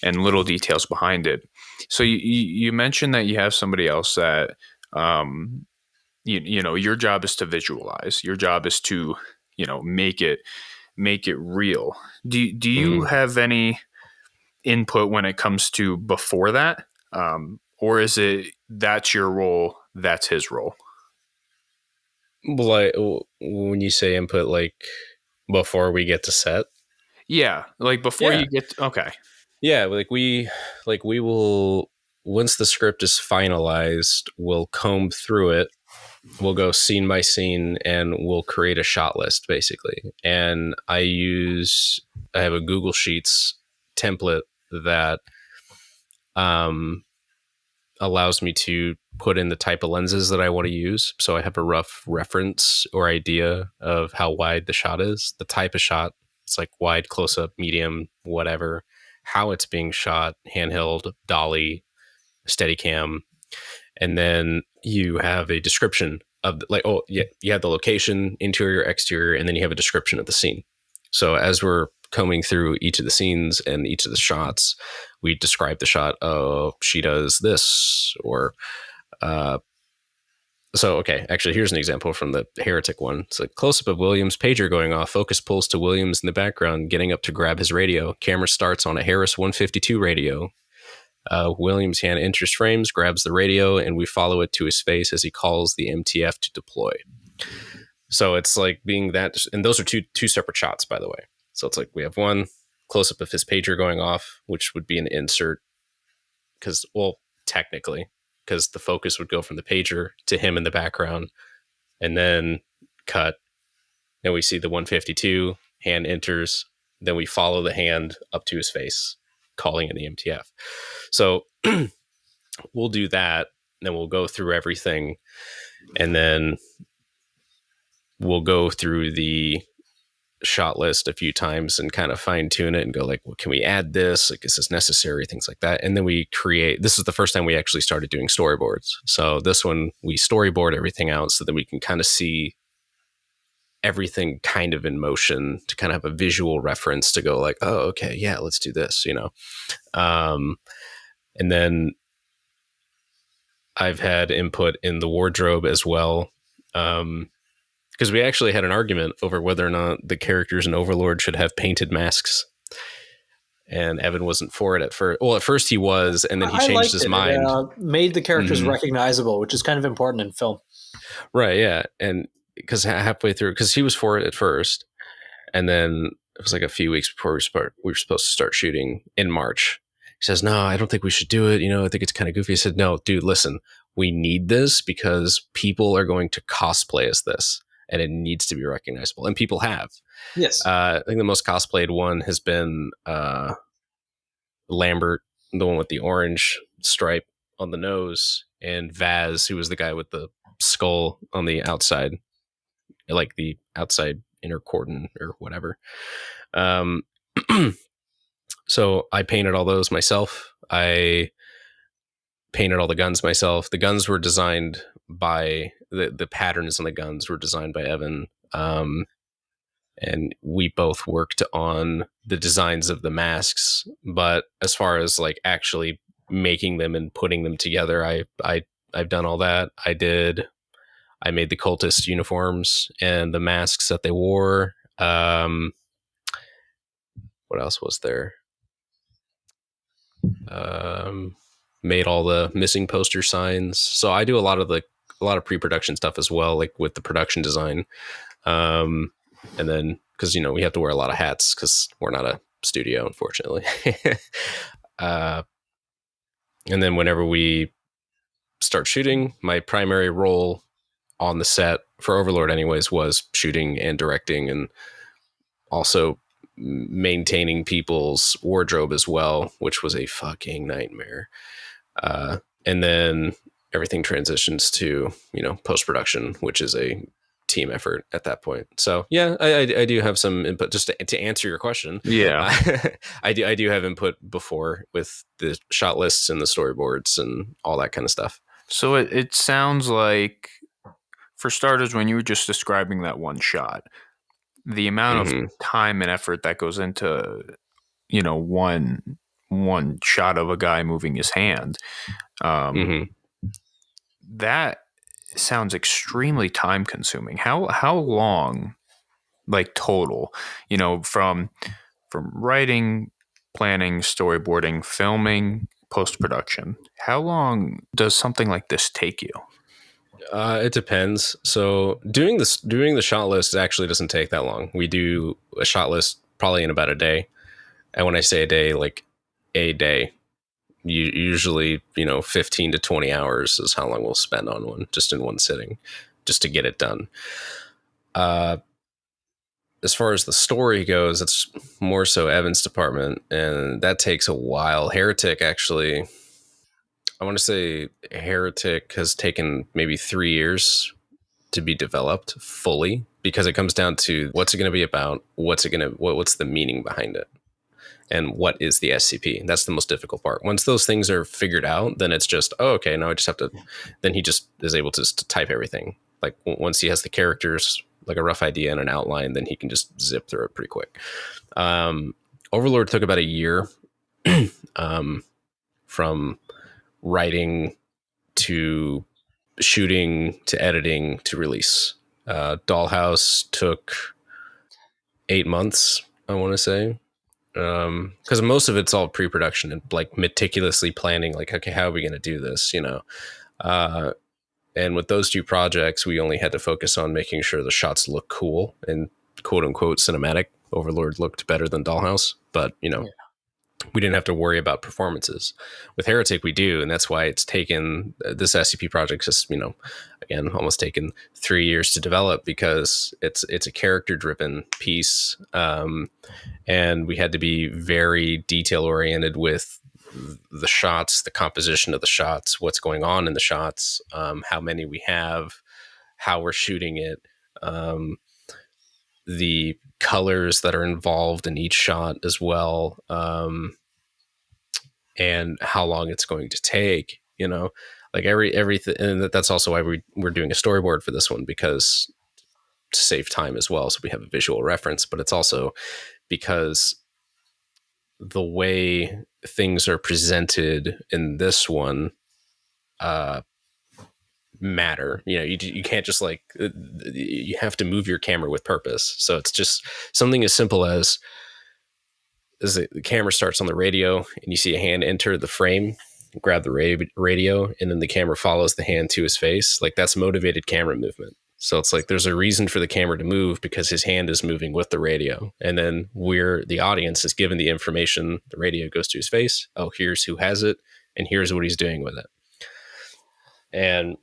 little details behind it. So you mentioned that you have somebody else that, you know, your job is to visualize. Your job is to, you know, make it real. Do you have any input when it comes to before that? Or is it that's your role, that's his role? Like, when you say input, like before we get to set? Yeah, like before you get to, okay. Yeah, like we will, once the script is finalized, we'll comb through it. We'll go scene by scene and we'll create a shot list, basically. And I have a Google Sheets template that allows me to put in the type of lenses that I want to use. So I have a rough reference or idea of how wide the shot is, the type of shot. It's like wide, close up, medium, whatever, how it's being shot, handheld, dolly, Steadicam. And then you have a description of you have the location, interior, exterior, and then you have a description of the scene. So as we're combing through each of the scenes and each of the shots, we describe the shot. Oh, she does this, or okay, actually, here's an example from the Heretic one. It's a close-up of Williams' pager going off. Focus pulls to Williams in the background, getting up to grab his radio. Camera starts on a Harris 152 radio. Williams' hand enters frames, grabs the radio, and we follow it to his face as he calls the MTF to deploy. So it's like being that, and those are two separate shots, by the way. So it's like we have one close-up of his pager going off, which would be an insert, technically, because the focus would go from the pager to him in the background, and then cut, and we see the 152, hand enters, then we follow the hand up to his face, calling in the MTF. So we'll do that, then we'll go through everything, and then we'll go through the shot list a few times and kind of fine tune it and go like, well, can we add this? Like, is this necessary? Things like that. And then this is the first time we actually started doing storyboards. So this one, we storyboard everything out so that we can kind of see everything kind of in motion, to kind of have a visual reference to go like, oh, okay, yeah, let's do this, you know? And then I've had input in the wardrobe as well. Because we actually had an argument over whether or not the characters in Overlord should have painted masks. And Evan wasn't for it at first. Well, at first he was, and then he changed his mind. It made the characters recognizable, which is kind of important in film. Right, yeah. And because halfway through, because he was for it at first, and then it was like a few weeks before we were supposed to start shooting in March. He says, no, I don't think we should do it. You know, I think it's kind of goofy. I said, no, dude, listen, we need this because people are going to cosplay as this. And it needs to be recognizable. And people have. Yes. I think the most cosplayed one has been Lambert, the one with the orange stripe on the nose, and Vaz, who was the guy with the skull on the outside. like the outside inner cordon or whatever. So I painted all those myself. I painted all the guns myself. The guns were designed by the patterns on the guns were designed by Evan. And we both worked on the designs of the masks. But as far as like actually making them and putting them together, I've done all that. I made the cultist uniforms and the masks that they wore. What else was there? Made all the missing poster signs. So I do a lot of pre-production stuff as well, like with the production design. And then because we have to wear a lot of hats because we're not a studio, unfortunately. And then whenever we start shooting, my primary role on the set for Overlord anyways was shooting and directing, and also maintaining people's wardrobe as well, which was a fucking nightmare. And then everything transitions to post-production, which is a team effort at that point. So yeah, I do have some input. Just to answer your question, I do have input before with the shot lists and the storyboards and all that kind of stuff. So it sounds like, for starters, when you were just describing that one shot, the amount of time and effort that goes into one shot of a guy moving his hand, that sounds extremely time consuming. How long, like total, from writing, planning, storyboarding, filming, post-production, how long does something like this take you? It depends. So doing the shot list actually doesn't take that long. We do a shot list probably in about a day. And when I say a day, like a day, usually 15 to 20 hours is how long we'll spend on one, just in one sitting, just to get it done. As far as the story goes, it's more so Evan's department, and that takes a while. Heretic, actually, I want to say Heretic has taken maybe 3 years to be developed fully, because it comes down to what's it going to be about, what's the meaning behind it, and what is the SCP. That's the most difficult part. Once those things are figured out, then it's just, okay, now I just have to, then he just is able to type everything. Like once he has the characters, like a rough idea and an outline, then he can just zip through it pretty quick. Overlord took about a year from writing to shooting to editing to release. Dollhouse took 8 months, I want to say. Because most of it's all pre-production and like meticulously planning, like, okay, how are we going to do this, and with those two projects, we only had to focus on making sure the shots look cool and quote unquote cinematic. Overlord looked better than Dollhouse, but we didn't have to worry about performances. With Heretic, we do, and that's why it's taken this SCP project just again almost taken 3 years to develop, because it's a character driven piece, and we had to be very detail oriented with the shots, the composition of the shots, what's going on in the shots, how many we have, how we're shooting it, the colors that are involved in each shot as well, and how long it's going to take, like everything. And that's also why we're doing a storyboard for this one, because to save time as well, so we have a visual reference, but it's also because the way things are presented in this one matter. You can't just you have to move your camera with purpose. So it's just something as simple as the camera starts on the radio and you see a hand enter the frame, grab the radio, and then the camera follows the hand to his face. Like, that's motivated camera movement. So it's like there's a reason for the camera to move, because his hand is moving with the radio. And then the audience is given the information. The radio goes to his face. Oh, here's who has it, and here's what he's doing with it. And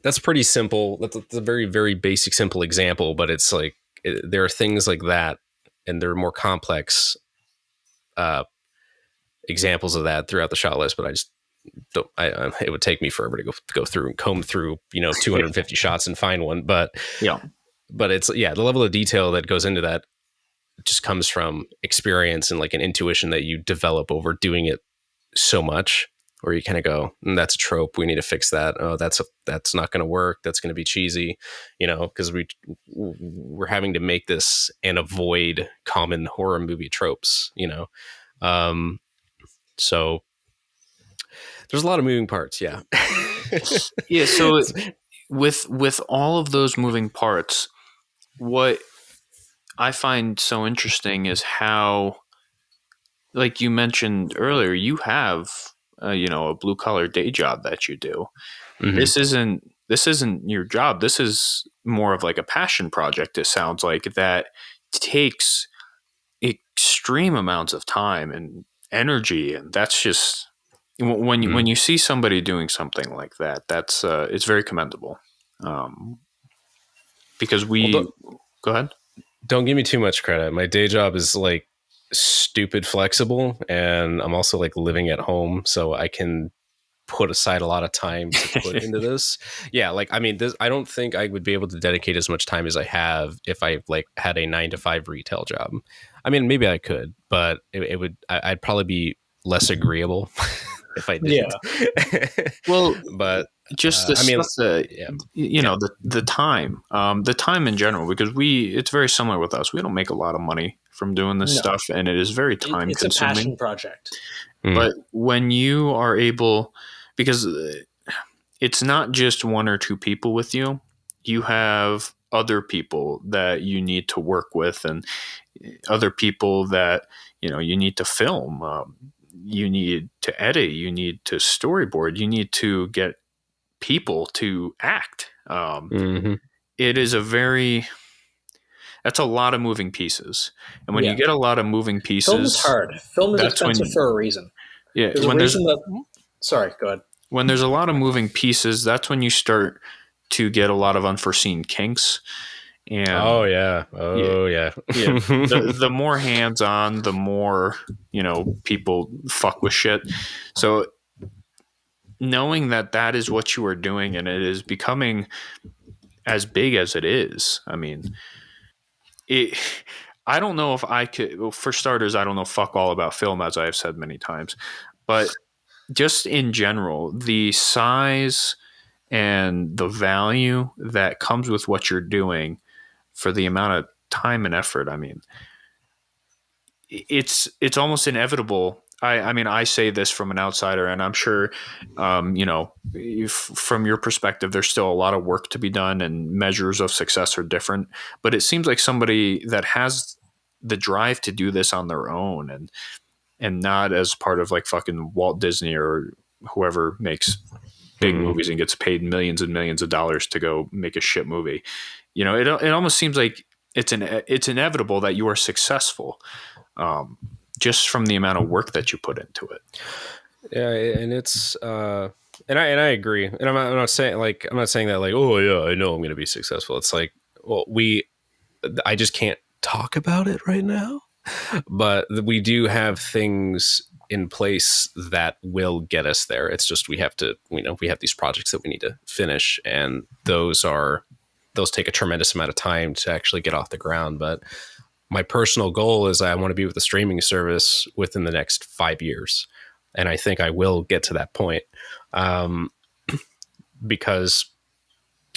that's pretty simple. That's a very, very basic, simple example, but it's like there are things like that, and there are more complex examples of that throughout the shot list. But I just don't. It would take me forever to go through and comb through 250 shots and find one. But yeah, but it's, yeah, the level of detail that goes into that just comes from experience and like an intuition that you develop over doing it so much, where you kind of go, that's a trope, we need to fix that. Oh, that's not going to work, that's going to be cheesy, because we're having to make this and avoid common horror movie tropes. So there's a lot of moving parts. Yeah. Yeah. So with all of those moving parts, what I find so interesting is how, like you mentioned earlier, you have a blue collar day job that you do. Mm-hmm. This isn't your job. This is more of like a passion project. It sounds like that takes extreme amounts of time and energy, and that's just when you see somebody doing something like that, that's it's very commendable. Because go ahead. Don't give me too much credit. My day job is like stupid flexible, and I'm also like living at home, so I can put aside a lot of time to put into this. Yeah, like I mean, I don't think I would be able to dedicate as much time as I have if I like had a 9-to-5 retail job. I mean, maybe I could, but I'd probably be less agreeable if I did. Yeah. Well, but just the time in general, because it's very similar with us. We don't make a lot of money from doing this stuff, and it is very time consuming. It's a passion project. But when you are able, because it's not just one or two people with you, you have other people that you need to work with, and other people that you need to film, you need to edit, you need to storyboard, you need to get people to act. It is that's a lot of moving pieces, and when you get a lot of moving pieces, film is hard. Film is expensive for a reason. Yeah, sorry, go ahead. When there's a lot of moving pieces, that's when you start to get a lot of unforeseen kinks. And yeah. The more hands-on, the more people fuck with shit. So knowing that is what you are doing, and it is becoming as big as it is. I mean, I don't know if I could. Well, for starters, I don't know fuck all about film, as I have said many times, but just in general, the size and the value that comes with what you're doing for the amount of time and effort. I mean, it's almost inevitable. I mean, I say this from an outsider, and I'm sure, from your perspective, there's still a lot of work to be done, and measures of success are different. But it seems like somebody that has the drive to do this on their own, and not as part of like fucking Walt Disney or whoever makes big movies and gets paid millions and millions of dollars to go make a shit movie. It almost seems like it's inevitable that you are successful. Just from the amount of work that you put into it. Yeah, and it's and I agree. And I'm not saying that like, oh yeah, I know I'm going to be successful. It's like, well, I just can't talk about it right now, but we do have things in place that will get us there. It's just we have to, we have these projects that we need to finish, and those take a tremendous amount of time to actually get off the ground. But my personal goal is I want to be with the streaming service within the next 5 years. And I think I will get to that point, because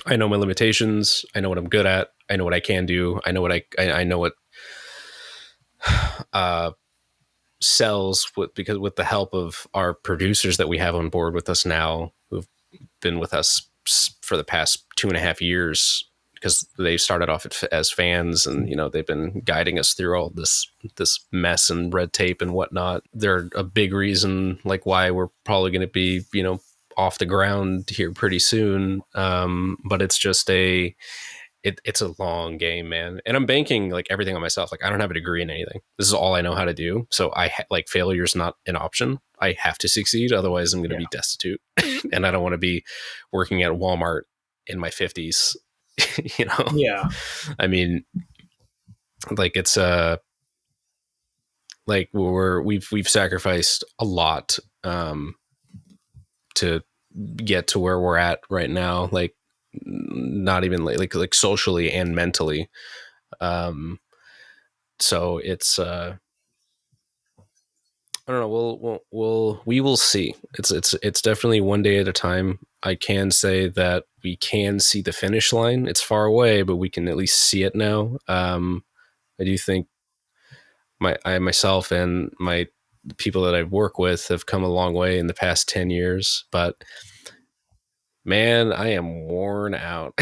I know my limitations. I know what I'm good at. I know what I can do. I know what sells with the help of our producers that we have on board with us now, who've been with us for the past 2.5 years, because they started off as fans, and they've been guiding us through all this mess and red tape and whatnot. They're a big reason like why we're probably going to be off the ground here pretty soon. But it's just it's a long game, man. And I'm banking like everything on myself. Like I don't have a degree in anything. This is all I know how to do. So failure is not an option. I have to succeed, otherwise I'm going to be destitute. And I don't want to be working at Walmart in my 50s. Yeah. I mean, like it's like we've sacrificed a lot to get to where we're at right now. Like not even like socially and mentally. So it's I don't know. We will see. It's definitely one day at a time. I can say that we can see the finish line. It's far away, but we can at least see it now. I do think myself and the people that I work with have come a long way in the past 10 years, but man, I am worn out.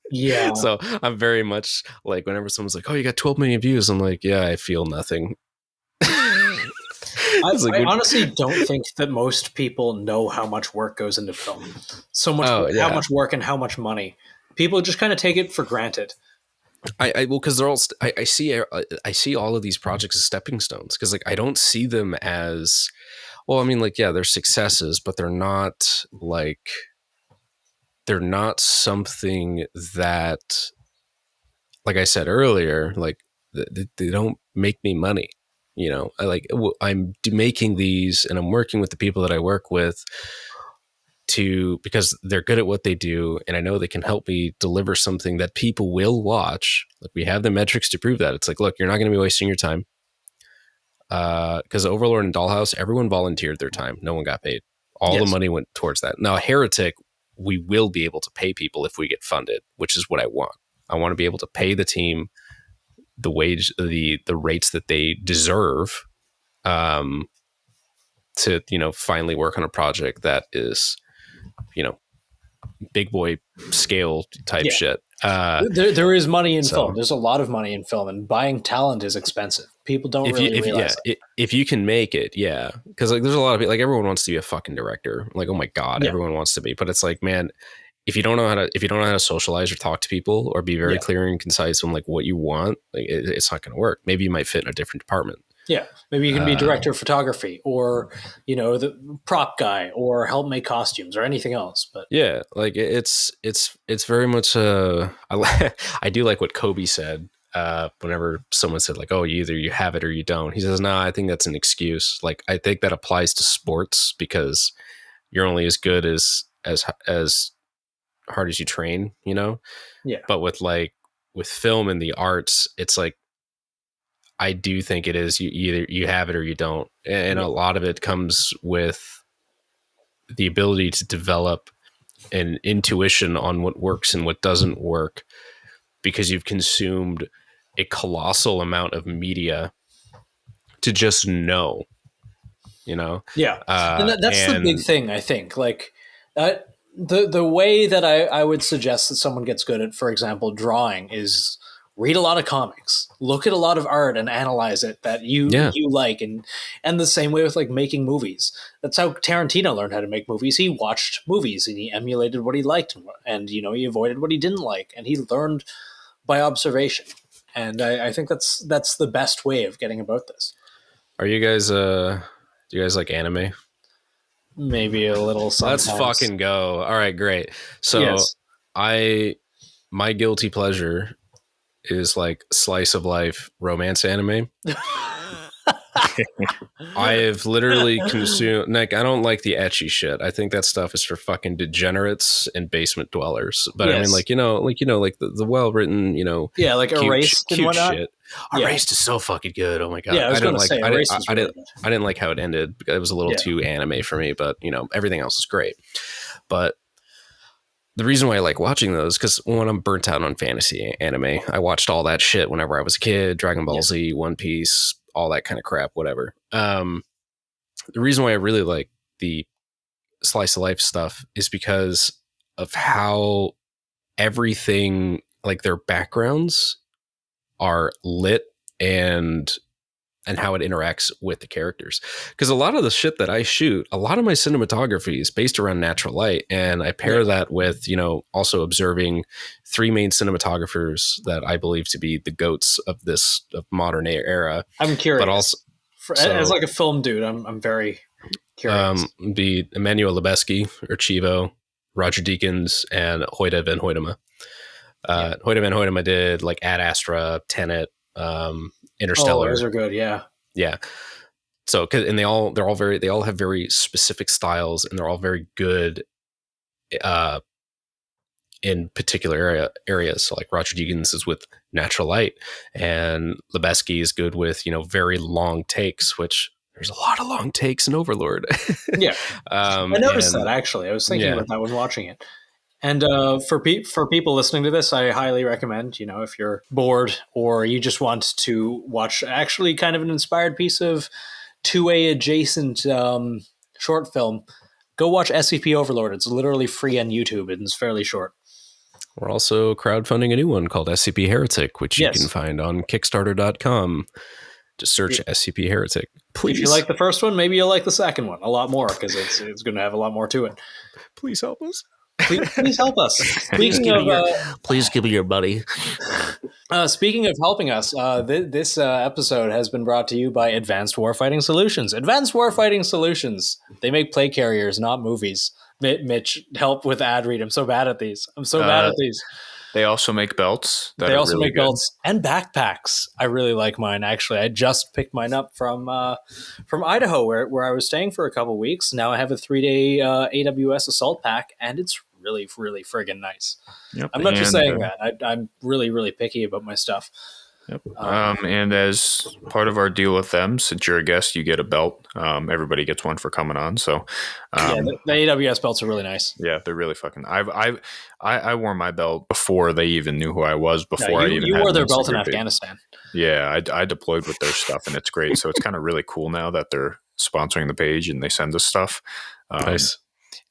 Yeah. So I'm very much like, whenever someone's like, "Oh, you got 12 million views," I'm like, yeah, I feel nothing. I honestly don't think that most people know how much work goes into film. So much, how much work and how much money. People just kind of take it for granted. Well, because they're all. I see all of these projects as stepping stones, because like I don't see them as. Well, I mean, like, yeah, they're successes, but they're not something that, like I said earlier, like they don't make me money. You know, I'm making these and I'm working with the people that I work with because they're good at what they do. And I know they can help me deliver something that people will watch. Like, we have the metrics to prove that. It's like, look, you're not going to be wasting your time. Because Overlord and Dollhouse, everyone volunteered their time. No one got paid. All the money went towards that. Now, Heretic, we will be able to pay people if we get funded, which is what I want. I want to be able to pay the team the wage, the rates that they deserve, to, finally work on a project that is, big boy scale type shit. There is money in film. There's a lot of money in film, and buying talent is expensive. People don't realize that. If you can make it, yeah. Because like, there's a lot of people, like, everyone wants to be a fucking director. Like, oh my God, everyone wants to be. But it's like, man, if you don't know how to socialize or talk to people or be very clear and concise on like what you want, like, it's not going to work. Maybe you might fit in a different department. Yeah, maybe you can be director of photography, or the prop guy, or help make costumes, or anything else. But yeah, like it's very much. I do like what Kobe said. Whenever someone said like, "Oh, either you have it or you don't," he says, "No, I think that's an excuse." Like, I think that applies to sports, because you're only as good as hard as you train. Yeah. But with film and the arts, it's like, I do think it is either you have it or you don't. And a lot of it comes with the ability to develop an intuition on what works and what doesn't work, because you've consumed a colossal amount of media to just know, Yeah. And that's the big thing, I think. Like, the way that I would suggest that someone gets good at, for example, drawing, is read a lot of comics, look at a lot of art and analyze it that you like. And the same way with like making movies. That's how Tarantino learned how to make movies. He watched movies and he emulated what he liked, and he avoided what he didn't like, and he learned by observation. And I think that's the best way of getting about this. Are you guys do you guys like anime? Maybe a little sometimes. Let's fucking go. All right, great. So my guilty pleasure is like slice of life romance anime. I have literally consumed, like, I don't like the ecchi shit. I think that stuff is for fucking degenerates and basement dwellers. But I mean, like, the well written, like cute, Erased cute and whatnot. shit. Erased is so fucking good. Oh my God. Yeah, I was going to say, Erased is really good. I didn't like how it ended. It was a little too anime for me, but everything else is great. But the reason why I like watching those, because when I'm burnt out on fantasy anime, I watched all that shit whenever I was a kid, Dragon Ball Z, One Piece, all that kind of crap, whatever. The reason why I really like the slice of life stuff is because of how everything, like their backgrounds are lit and how it interacts with the characters. Because a lot of the shit that I shoot, a lot of my cinematography is based around natural light. And I pair that with, also observing three main cinematographers that I believe to be the goats of this modern era. I'm curious. But also, as like a film dude, I'm very curious. Be Emmanuel Lubezki or Chivo, Roger Deakins, and Hoyte van Hoytema. Hoyte van Hoytema did like Ad Astra, Tenet, Interstellar. Oh, those are good. Yeah. So, and they all have very specific styles, and they're all very good in particular areas. So like Roger Deakins is with natural light, and Lebesky is good with, very long takes, which there's a lot of long takes in Overlord. Yeah. I noticed and that, actually. I was thinking yeah. about that when watching it. And for people listening to this, I highly recommend, if you're bored or you just want to watch actually kind of an inspired piece of 2A adjacent short film, go watch SCP Overlord. It's literally free on YouTube and it's fairly short. We're also crowdfunding a new one called SCP Heretic, which you can find on kickstarter.com. Just search SCP Heretic. Please. If you like the first one, maybe you'll like the second one a lot more, because it's going to have a lot more to it. Please help us. Please help us. Please give me your money. Speaking of helping us, this episode has been brought to you by Advanced Warfighting Solutions. Advanced Warfighting Solutions. They make play carriers, not movies. Mitch, help with ad read. I'm so bad at these. They also make belts. They also make belts and backpacks. I really like mine, actually. I just picked mine up from Idaho, where I was staying for a couple weeks. Now I have a 3-day AWS assault pack, and it's really, really friggin' nice. Yep. I'm not just saying that. I'm really, really picky about my stuff. Yep. And as part of our deal with them, since you're a guest, you get a belt. Everybody gets one for coming on. So, the AWS belts are really nice. Yeah, they're really fucking. I wore my belt before they even knew who I was. You wore their belt in Afghanistan. Yeah, I deployed with their stuff, and it's great. So it's kind of really cool now that they're sponsoring the page and they send us stuff. Nice.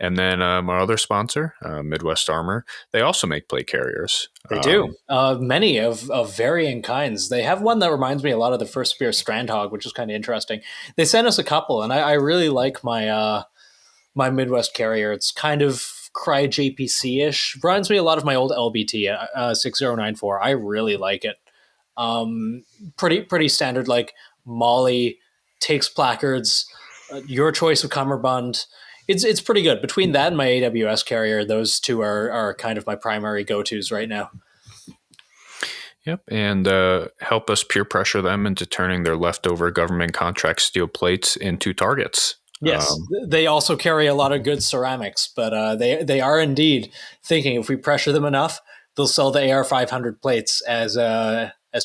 And then our other sponsor, Midwest Armor, they also make plate carriers. They do. Many of varying kinds. They have one that reminds me a lot of the First Spear Strandhog, which is kind of interesting. They sent us a couple, and I really like my my Midwest carrier. It's kind of Cry JPC-ish. Reminds me a lot of my old LBT 6094. I really like it. Pretty standard, like Molly, takes placards, your choice of cummerbund. It's pretty good. Between that and my AWS carrier, those two are kind of my primary go-tos right now. Yep, and help us peer pressure them into turning their leftover government contract steel plates into targets. Yes, they also carry a lot of good ceramics, but they are indeed thinking if we pressure them enough, they'll sell the AR-500 plates as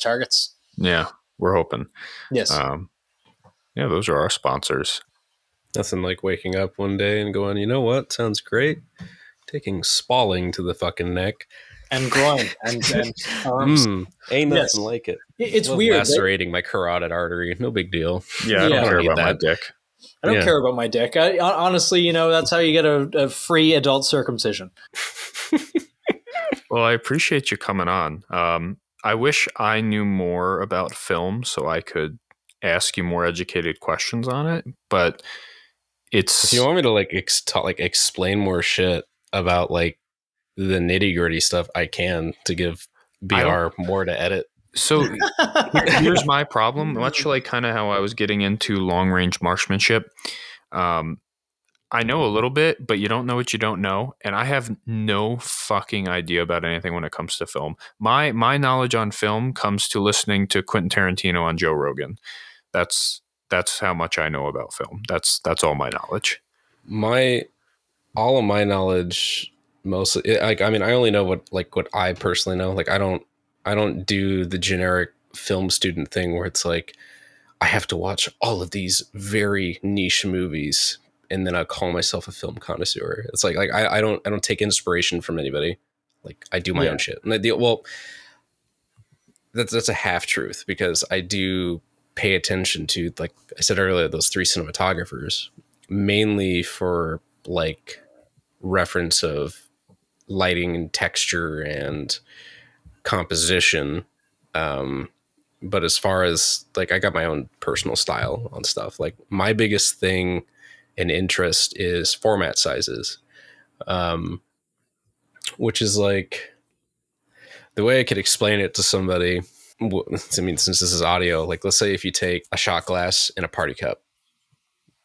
targets. Yeah, we're hoping. Yes. Yeah, those are our sponsors. Nothing like waking up one day and going, you know what? Sounds great. Taking spalling to the fucking neck. And groin and arms. Ain't nothing like it. It's weird. Lacerating my carotid artery. No big deal. Yeah, I don't care about my dick. I don't care about my dick. Honestly, that's how you get a free adult circumcision. Well, I appreciate you coming on. I wish I knew more about film so I could ask you more educated questions on it, but it's... If you want me to explain more shit about like the nitty-gritty stuff, I can, to give BR more to edit. So here's my problem. Much like kind of how I was getting into long-range marksmanship, I know a little bit, but you don't know what you don't know, and I have no fucking idea about anything when it comes to film. My knowledge on film comes to listening to Quentin Tarantino on Joe Rogan. That's how much I know about film. That's all my knowledge. All of my knowledge, mostly, I only know what I personally know. Like I don't do the generic film student thing where it's like I have to watch all of these very niche movies and then I call myself a film connoisseur. It's like I don't take inspiration from anybody. Like I do my own shit. And that's a half truth, because I do pay attention to, like I said earlier, those 3 cinematographers, mainly for like reference of lighting and texture and composition. But as far as like, I got my own personal style on stuff. Like my biggest thing and interest is format sizes, which is like, the way I could explain it to somebody, I mean, since this is audio, like let's say if you take a shot glass and a party cup,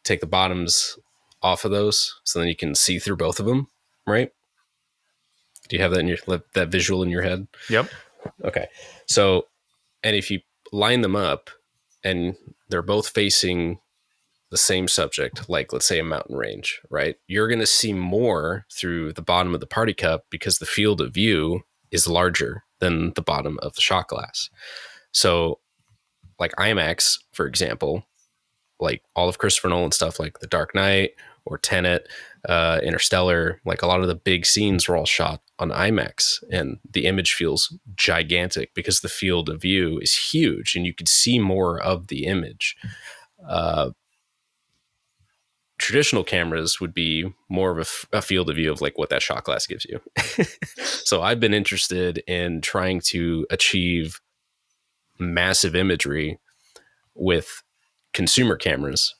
take the bottoms off of those so then you can see through both of them, right? Do you have that that visual in your head? Yep. Okay. So, and if you line them up and they're both facing the same subject, like let's say a mountain range, right? You're going to see more through the bottom of the party cup because the field of view is larger than the bottom of the shot glass. So like IMAX, for example, like all of Christopher Nolan stuff like The Dark Knight or Tenet, Interstellar, like a lot of the big scenes were all shot on IMAX, and the image feels gigantic because the field of view is huge and you could see more of the image. Traditional cameras would be more of a field of view of like what that shot glass gives you. So I've been interested in trying to achieve massive imagery with consumer cameras,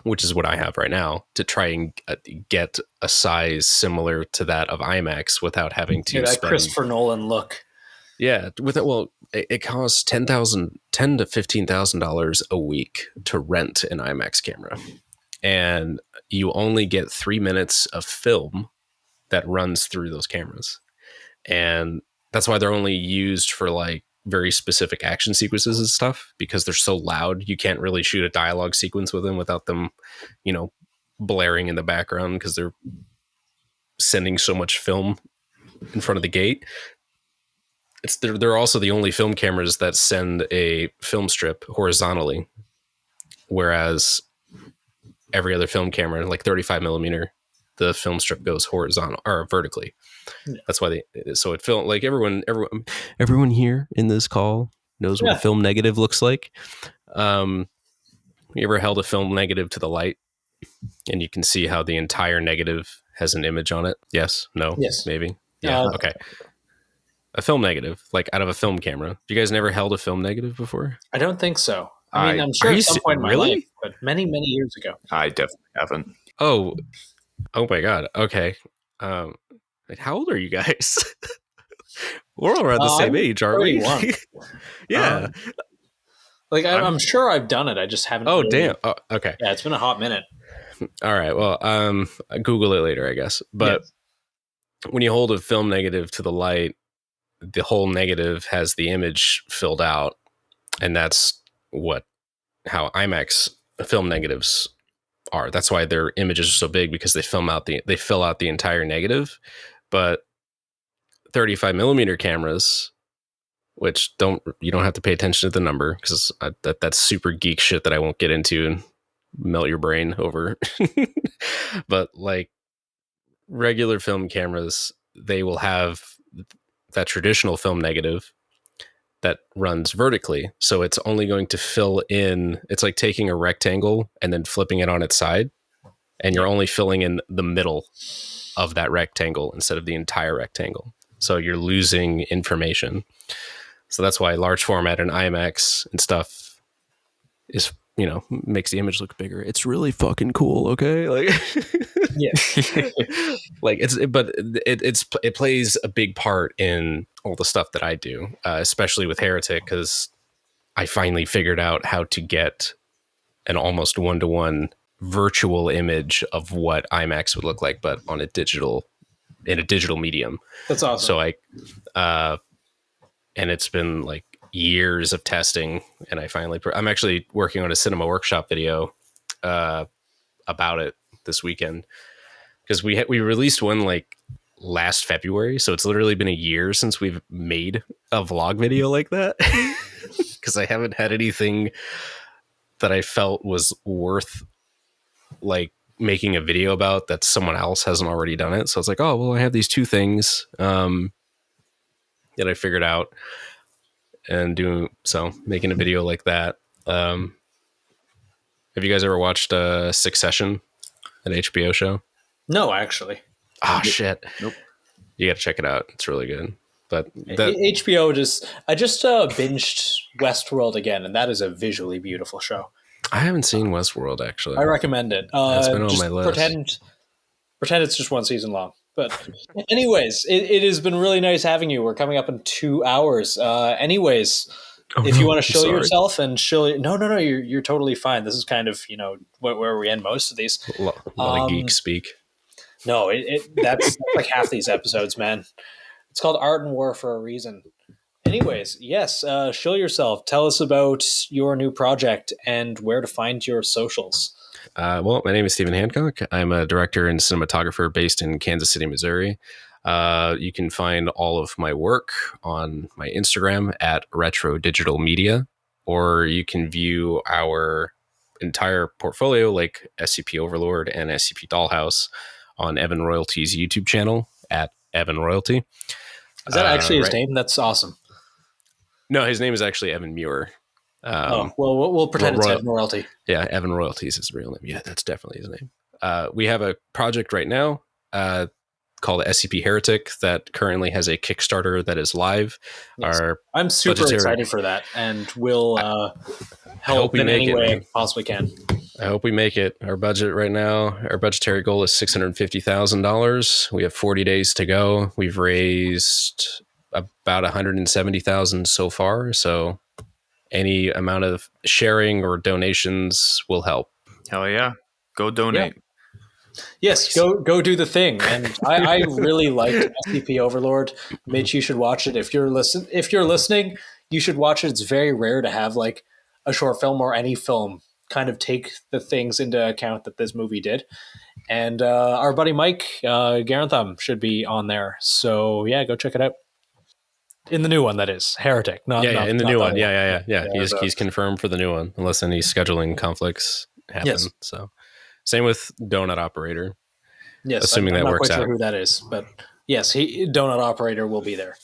which is what I have right now, to try and get a size similar to that of IMAX without having to that spend Christopher Nolan look. Yeah, with it, well, it costs $10,000 to $15,000 a week to rent an IMAX camera, and you only get 3 minutes of film that runs through those cameras, and that's why they're only used for like very specific action sequences and stuff, because they're so loud. You can't really shoot a dialogue sequence with them without them, blaring in the background because they're sending so much film in front of the gate. They're also the only film cameras that send a film strip horizontally, whereas every other film camera, like 35 millimeter, the film strip goes horizontal or vertically. Yeah. That's why it felt like everyone here in this call knows what a film negative looks like. You ever held a film negative to the light and you can see how the entire negative has an image on it? Yes, no, yes, maybe. Yeah. Okay. A film negative, like out of a film camera. You guys never held a film negative before? I don't think so. I mean, I'm sure at some point in my life, but many, many years ago. I definitely haven't. Oh my God. Okay. How old are you guys? We're all around the same age, aren't we? Yeah. I'm sure I've done it. I just haven't. Oh, damn. Oh, okay. Yeah, it's been a hot minute. All right. Well, Google it later, I guess. But when you hold a film negative to the light, the whole negative has the image filled out, and that's how IMAX film negatives are. That's why their images are so big, because they fill out the entire negative. But 35 millimeter cameras, which you don't have to pay attention to the number, because that's super geek shit that I won't get into and melt your brain over. But like regular film cameras, they will have that traditional film negative that runs vertically. So it's only going to fill in. It's like taking a rectangle and then flipping it on its side, and you're only filling in the middle of that rectangle instead of the entire rectangle. So you're losing information. So that's why large format and IMAX and stuff is, makes the image look bigger. It's really fucking cool. Okay. Like, yeah, like it plays a big part in all the stuff that I do, especially with Heretic, because I finally figured out how to get an almost 1-to-1 virtual image of what IMAX would look like, but in a digital medium. That's awesome. So and it's been like years of testing, and I'm actually working on a cinema workshop video about it this weekend, because we released one like last February, so it's literally been a year since we've made a vlog video like that, because I haven't had anything that I felt was worth like making a video about that someone else hasn't already done it. So it's like, oh well, I have these two things that I figured out, and making a video like that. Have you guys ever watched Succession, an HBO show? No, actually. Oh shit. Nope. You got to check it out. It's really good. But HBO I just binged Westworld again, and that is a visually beautiful show. I haven't seen Westworld, actually. I recommend it. It's been on my list. Pretend it's just one season long. But anyways, it has been really nice having you. We're coming up in 2 hours. If you want to show yourself and show it. No, you're totally fine. This is kind of, where we end most of these. A lot of geek speak. No, that's like half these episodes, man. It's called Art and War for a reason. Anyways, yes, show yourself. Tell us about your new project and where to find your socials. Well, my name is Stephen Hancock. I'm a director and cinematographer based in Kansas City, Missouri. You can find all of my work on my Instagram at Retro Digital Media, or you can view our entire portfolio like SCP Overlord and SCP Dollhouse on Evan Royalty's YouTube channel at Evan Royalty. Is that actually his name? That's awesome. No, his name is actually Evan Muir. Well, we'll pretend it's Evan Royalty. Yeah, Evan Royalty is his real name. Yeah, that's definitely his name. We have a project right now called SCP Heretic that currently has a Kickstarter that is live. Yes. I'm super excited for that, and we'll help in any way I possibly can. I hope we make it. Our budget right now, our budgetary goal is $650,000. We have 40 days to go. We've raised about $170,000 so far. So any amount of sharing or donations will help. Hell yeah. Go donate. Yeah. Yes, go do the thing. And I really liked SCP Overlord. Mitch, you should watch it. If you're listening, you should watch it. It's very rare to have like a short film or any film kind of take the things into account that this movie did. And our buddy Mike Garantham should be on there. So yeah, go check it out. In the new one, that is Heretic. In the new one. Yeah. He's confirmed for the new one, unless any scheduling conflicts happen. Yes. So same with Donut Operator. Yes, assuming I'm that not works quite out. sure who that is, but yes, Donut Operator will be there.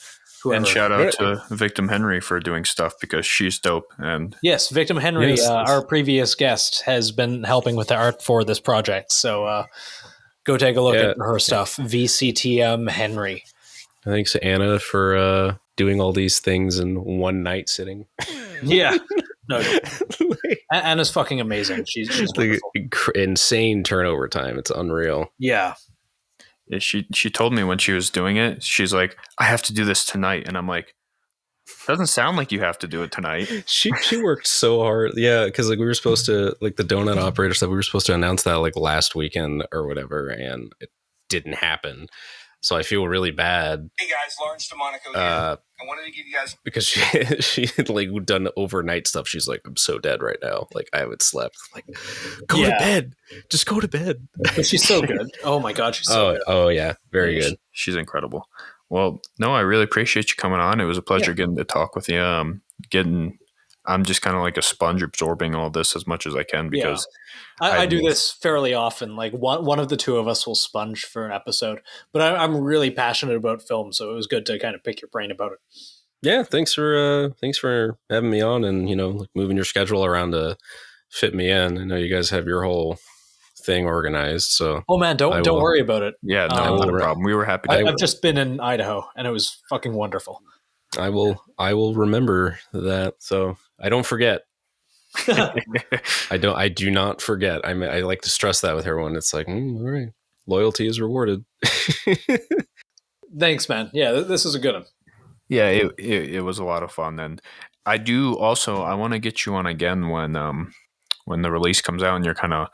Whoever. And shout out to Victim Henry for doing stuff because she's dope. And yes, Victim Henry, our previous guest, has been helping with the art for this project. So go take a look at her stuff. VCTM Henry. Thanks, Anna, for doing all these things in one night sitting. Yeah. No. Anna's fucking amazing. She's like insane turnover time. It's unreal. Yeah. She told me when she was doing it, she's like, I have to do this tonight. And I'm like, doesn't sound like you have to do it tonight. She worked so hard. Yeah, because like we were supposed to, like the Donut Operator stuff, we were supposed to announce that like last weekend or whatever, and it didn't happen. So I feel really bad. Hey guys, Lawrence DeMonico here. I wanted to give you guys because she had like done overnight stuff. She's like, I'm so dead right now. Like I haven't slept. I'm like, go to bed. Just go to bed. But she's so good. Oh my god, she's so good. Oh yeah, very good. She's incredible. Well, no, I really appreciate you coming on. It was a pleasure getting to talk with you. I'm just kind of like a sponge absorbing all this as much as I can because I do this fairly often. Like one of the two of us will sponge for an episode, but I'm really passionate about film, so it was good to kind of pick your brain about it. Yeah, thanks for having me on and like moving your schedule around to fit me in. I know you guys have your whole thing organized, so oh man, don't worry about it. Yeah, no, not a problem. We were happy. I've just been in Idaho, and it was fucking wonderful. I will remember that, so I don't forget. I do not forget. I like to stress that with everyone. It's like, all right, loyalty is rewarded. Thanks, man. Yeah, this is a good one. Yeah, it was a lot of fun, and I want to get you on again when the release comes out and you're kind of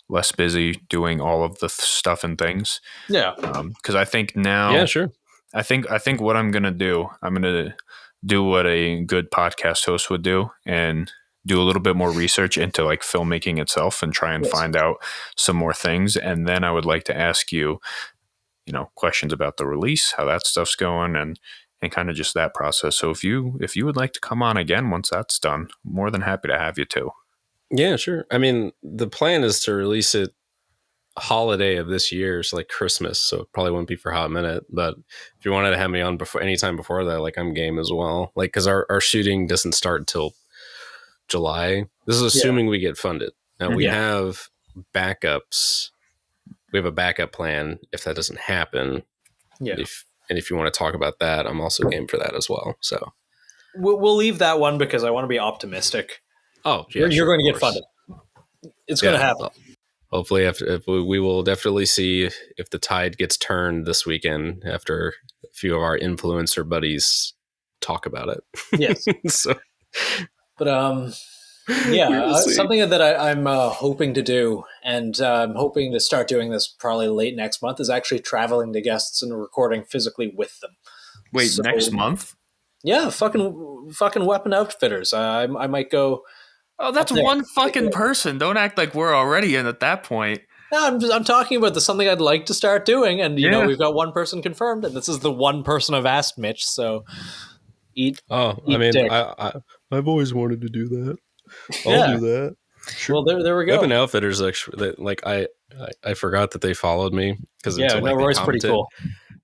less busy doing all of the stuff and things. Yeah, because I think now. Yeah, sure. I think what I'm going to do what a good podcast host would do and do a little bit more research into like filmmaking itself and try and find out some more things. And then I would like to ask you, questions about the release, how that stuff's going and kind of just that process. So if you would like to come on again, once that's done, I'm more than happy to have you too. Yeah, sure. I mean, the plan is to release it holiday of this year, so like Christmas, so it probably won't be for a hot minute, but if you wanted to have me on anytime before that, like I'm game as well, like because our shooting doesn't start until July. This is assuming we get funded. Now we have backups. We have a backup plan if that doesn't happen. If you want to talk about that, I'm also game for that as well. So we'll leave that one because I want to be optimistic. Oh yeah, you're going to get funded. It's going to happen. Hopefully, if we will definitely see if the tide gets turned this weekend after a few of our influencer buddies talk about it. Yes. But yeah, something that I'm hoping to do, and I'm hoping to start doing this probably late next month, is actually traveling to guests and recording physically with them. Wait, next month? Yeah, fucking Weapon Outfitters. I might go Oh, that's one fucking person. Don't act like we're already in at that point. No, I'm talking about something I'd like to start doing, and you know we've got one person confirmed, and this is the one person I've asked, Mitch. So eat. I mean, I've always wanted to do that. I'll do that. Sure. Well, there we go. Weapon Outfitters actually, like I forgot that they followed me because Roy's pretty cool.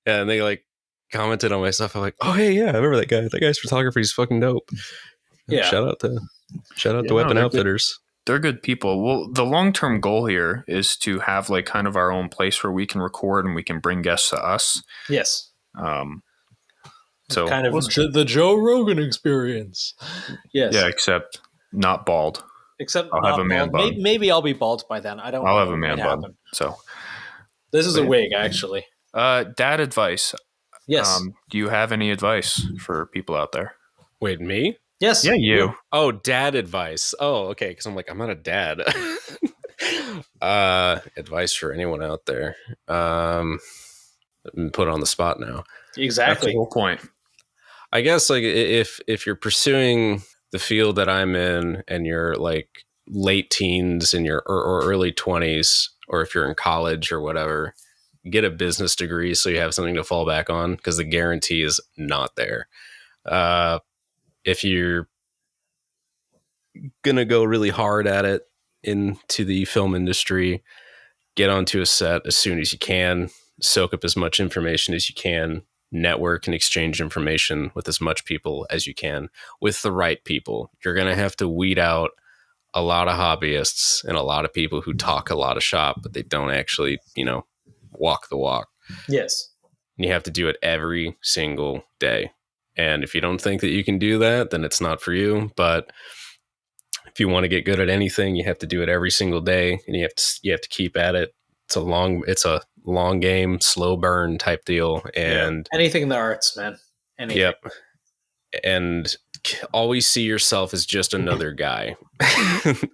Yeah, and they like commented on my stuff. I'm like, oh hey, yeah, I remember that guy. That guy's photography is fucking dope. Yeah, shout out to Weapon Outfitters. They're good people. Well, the long-term goal here is to have like kind of our own place where we can record and we can bring guests to us. Yes. So kind of the Joe Rogan experience. Yes. Yeah, except not bald. Except I'll have a man bun. Maybe I'll be bald by then. I'll have a man bun. So this is a wig, actually. Dad advice. Yes. Do you have any advice for people out there? Wait, me? Yes. Yeah, you. Oh, dad advice. Oh, okay. Because I'm like, I'm not a dad. Advice for anyone out there. I'm put on the spot now. Exactly. That's the whole point. I guess like if you're pursuing the field that I'm in and you're like late teens and or early 20s, or if you're in college or whatever, get a business degree so you have something to fall back on, because the guarantee is not there. If you're going to go really hard at it into the film industry, get onto a set as soon as you can, soak up as much information as you can, network and exchange information with as much people as you can, with the right people. You're going to have to weed out a lot of hobbyists and a lot of people who talk a lot of shop, but they don't actually, walk the walk. Yes. And you have to do it every single day. And if you don't think that you can do that, then it's not for you. But if you want to get good at anything, you have to do it every single day, and you have to keep at it. It's a long game, slow burn type deal. And anything in the arts, man. Anything. Yep. And always see yourself as just another guy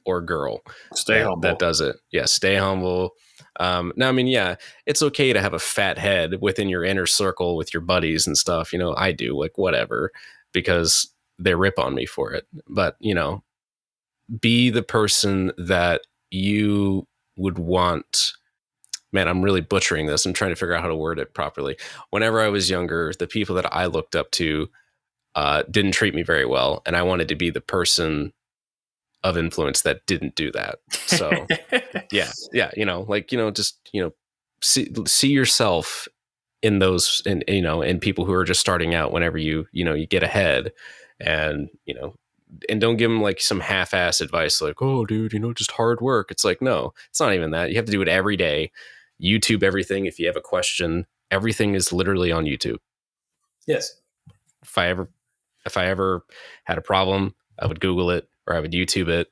or girl. Stay humble. That does it. Yeah. Stay humble. Now, I mean, yeah, it's okay to have a fat head within your inner circle with your buddies and stuff. I do, like, whatever, because they rip on me for it. But, be the person that you would want. Man, I'm really butchering this. I'm trying to figure out how to word it properly. Whenever I was younger, the people that I looked up to didn't treat me very well. And I wanted to be the person of influence that didn't do that. So yeah, just see yourself in those, in people who are just starting out. Whenever you get ahead, and and don't give them like some half-ass advice like, oh dude, just hard work. It's like, no, it's not even that. You have to do it every day. YouTube everything. If you have a question, everything is literally on YouTube. Yes. If I ever had a problem, I would Google it, or I would YouTube it.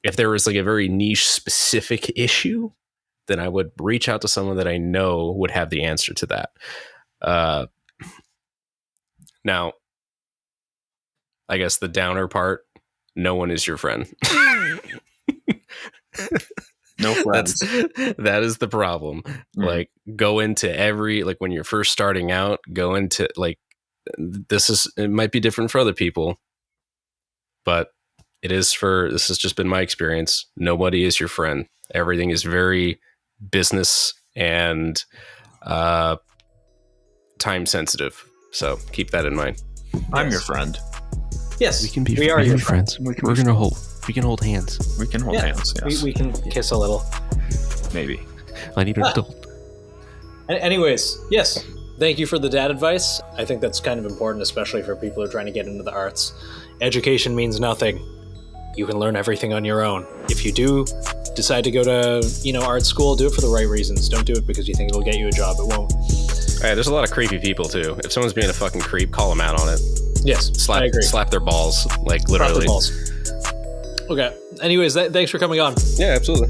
If there was like a very niche specific issue, then I would reach out to someone that I know would have the answer to that. Now, I guess the downer part, no one is your friend. No friends. That is the problem. Like, go into when you're first starting out, go into like, it might be different for other people, but this has just been my experience. Nobody is your friend. Everything is very business and time sensitive. So keep that in mind. I'm your friend. Yes, we are your friends. We can hold hands. We can hold hands. Yes. We can kiss a little. Maybe. I need an adult. Anyways, yes. Thank you for the dad advice. I think that's kind of important, especially for people who are trying to get into the arts. Education means nothing. You can learn everything on your own. If you do decide to go to, art school, do it for the right reasons. Don't do it because you think it'll get you a job. It won't. All right, there's a lot of creepy people too. If someone's being a fucking creep, call them out on it. Yes, I agree. Slap their balls, like literally. Slap their balls. Okay. Anyways, thanks for coming on. Yeah, absolutely.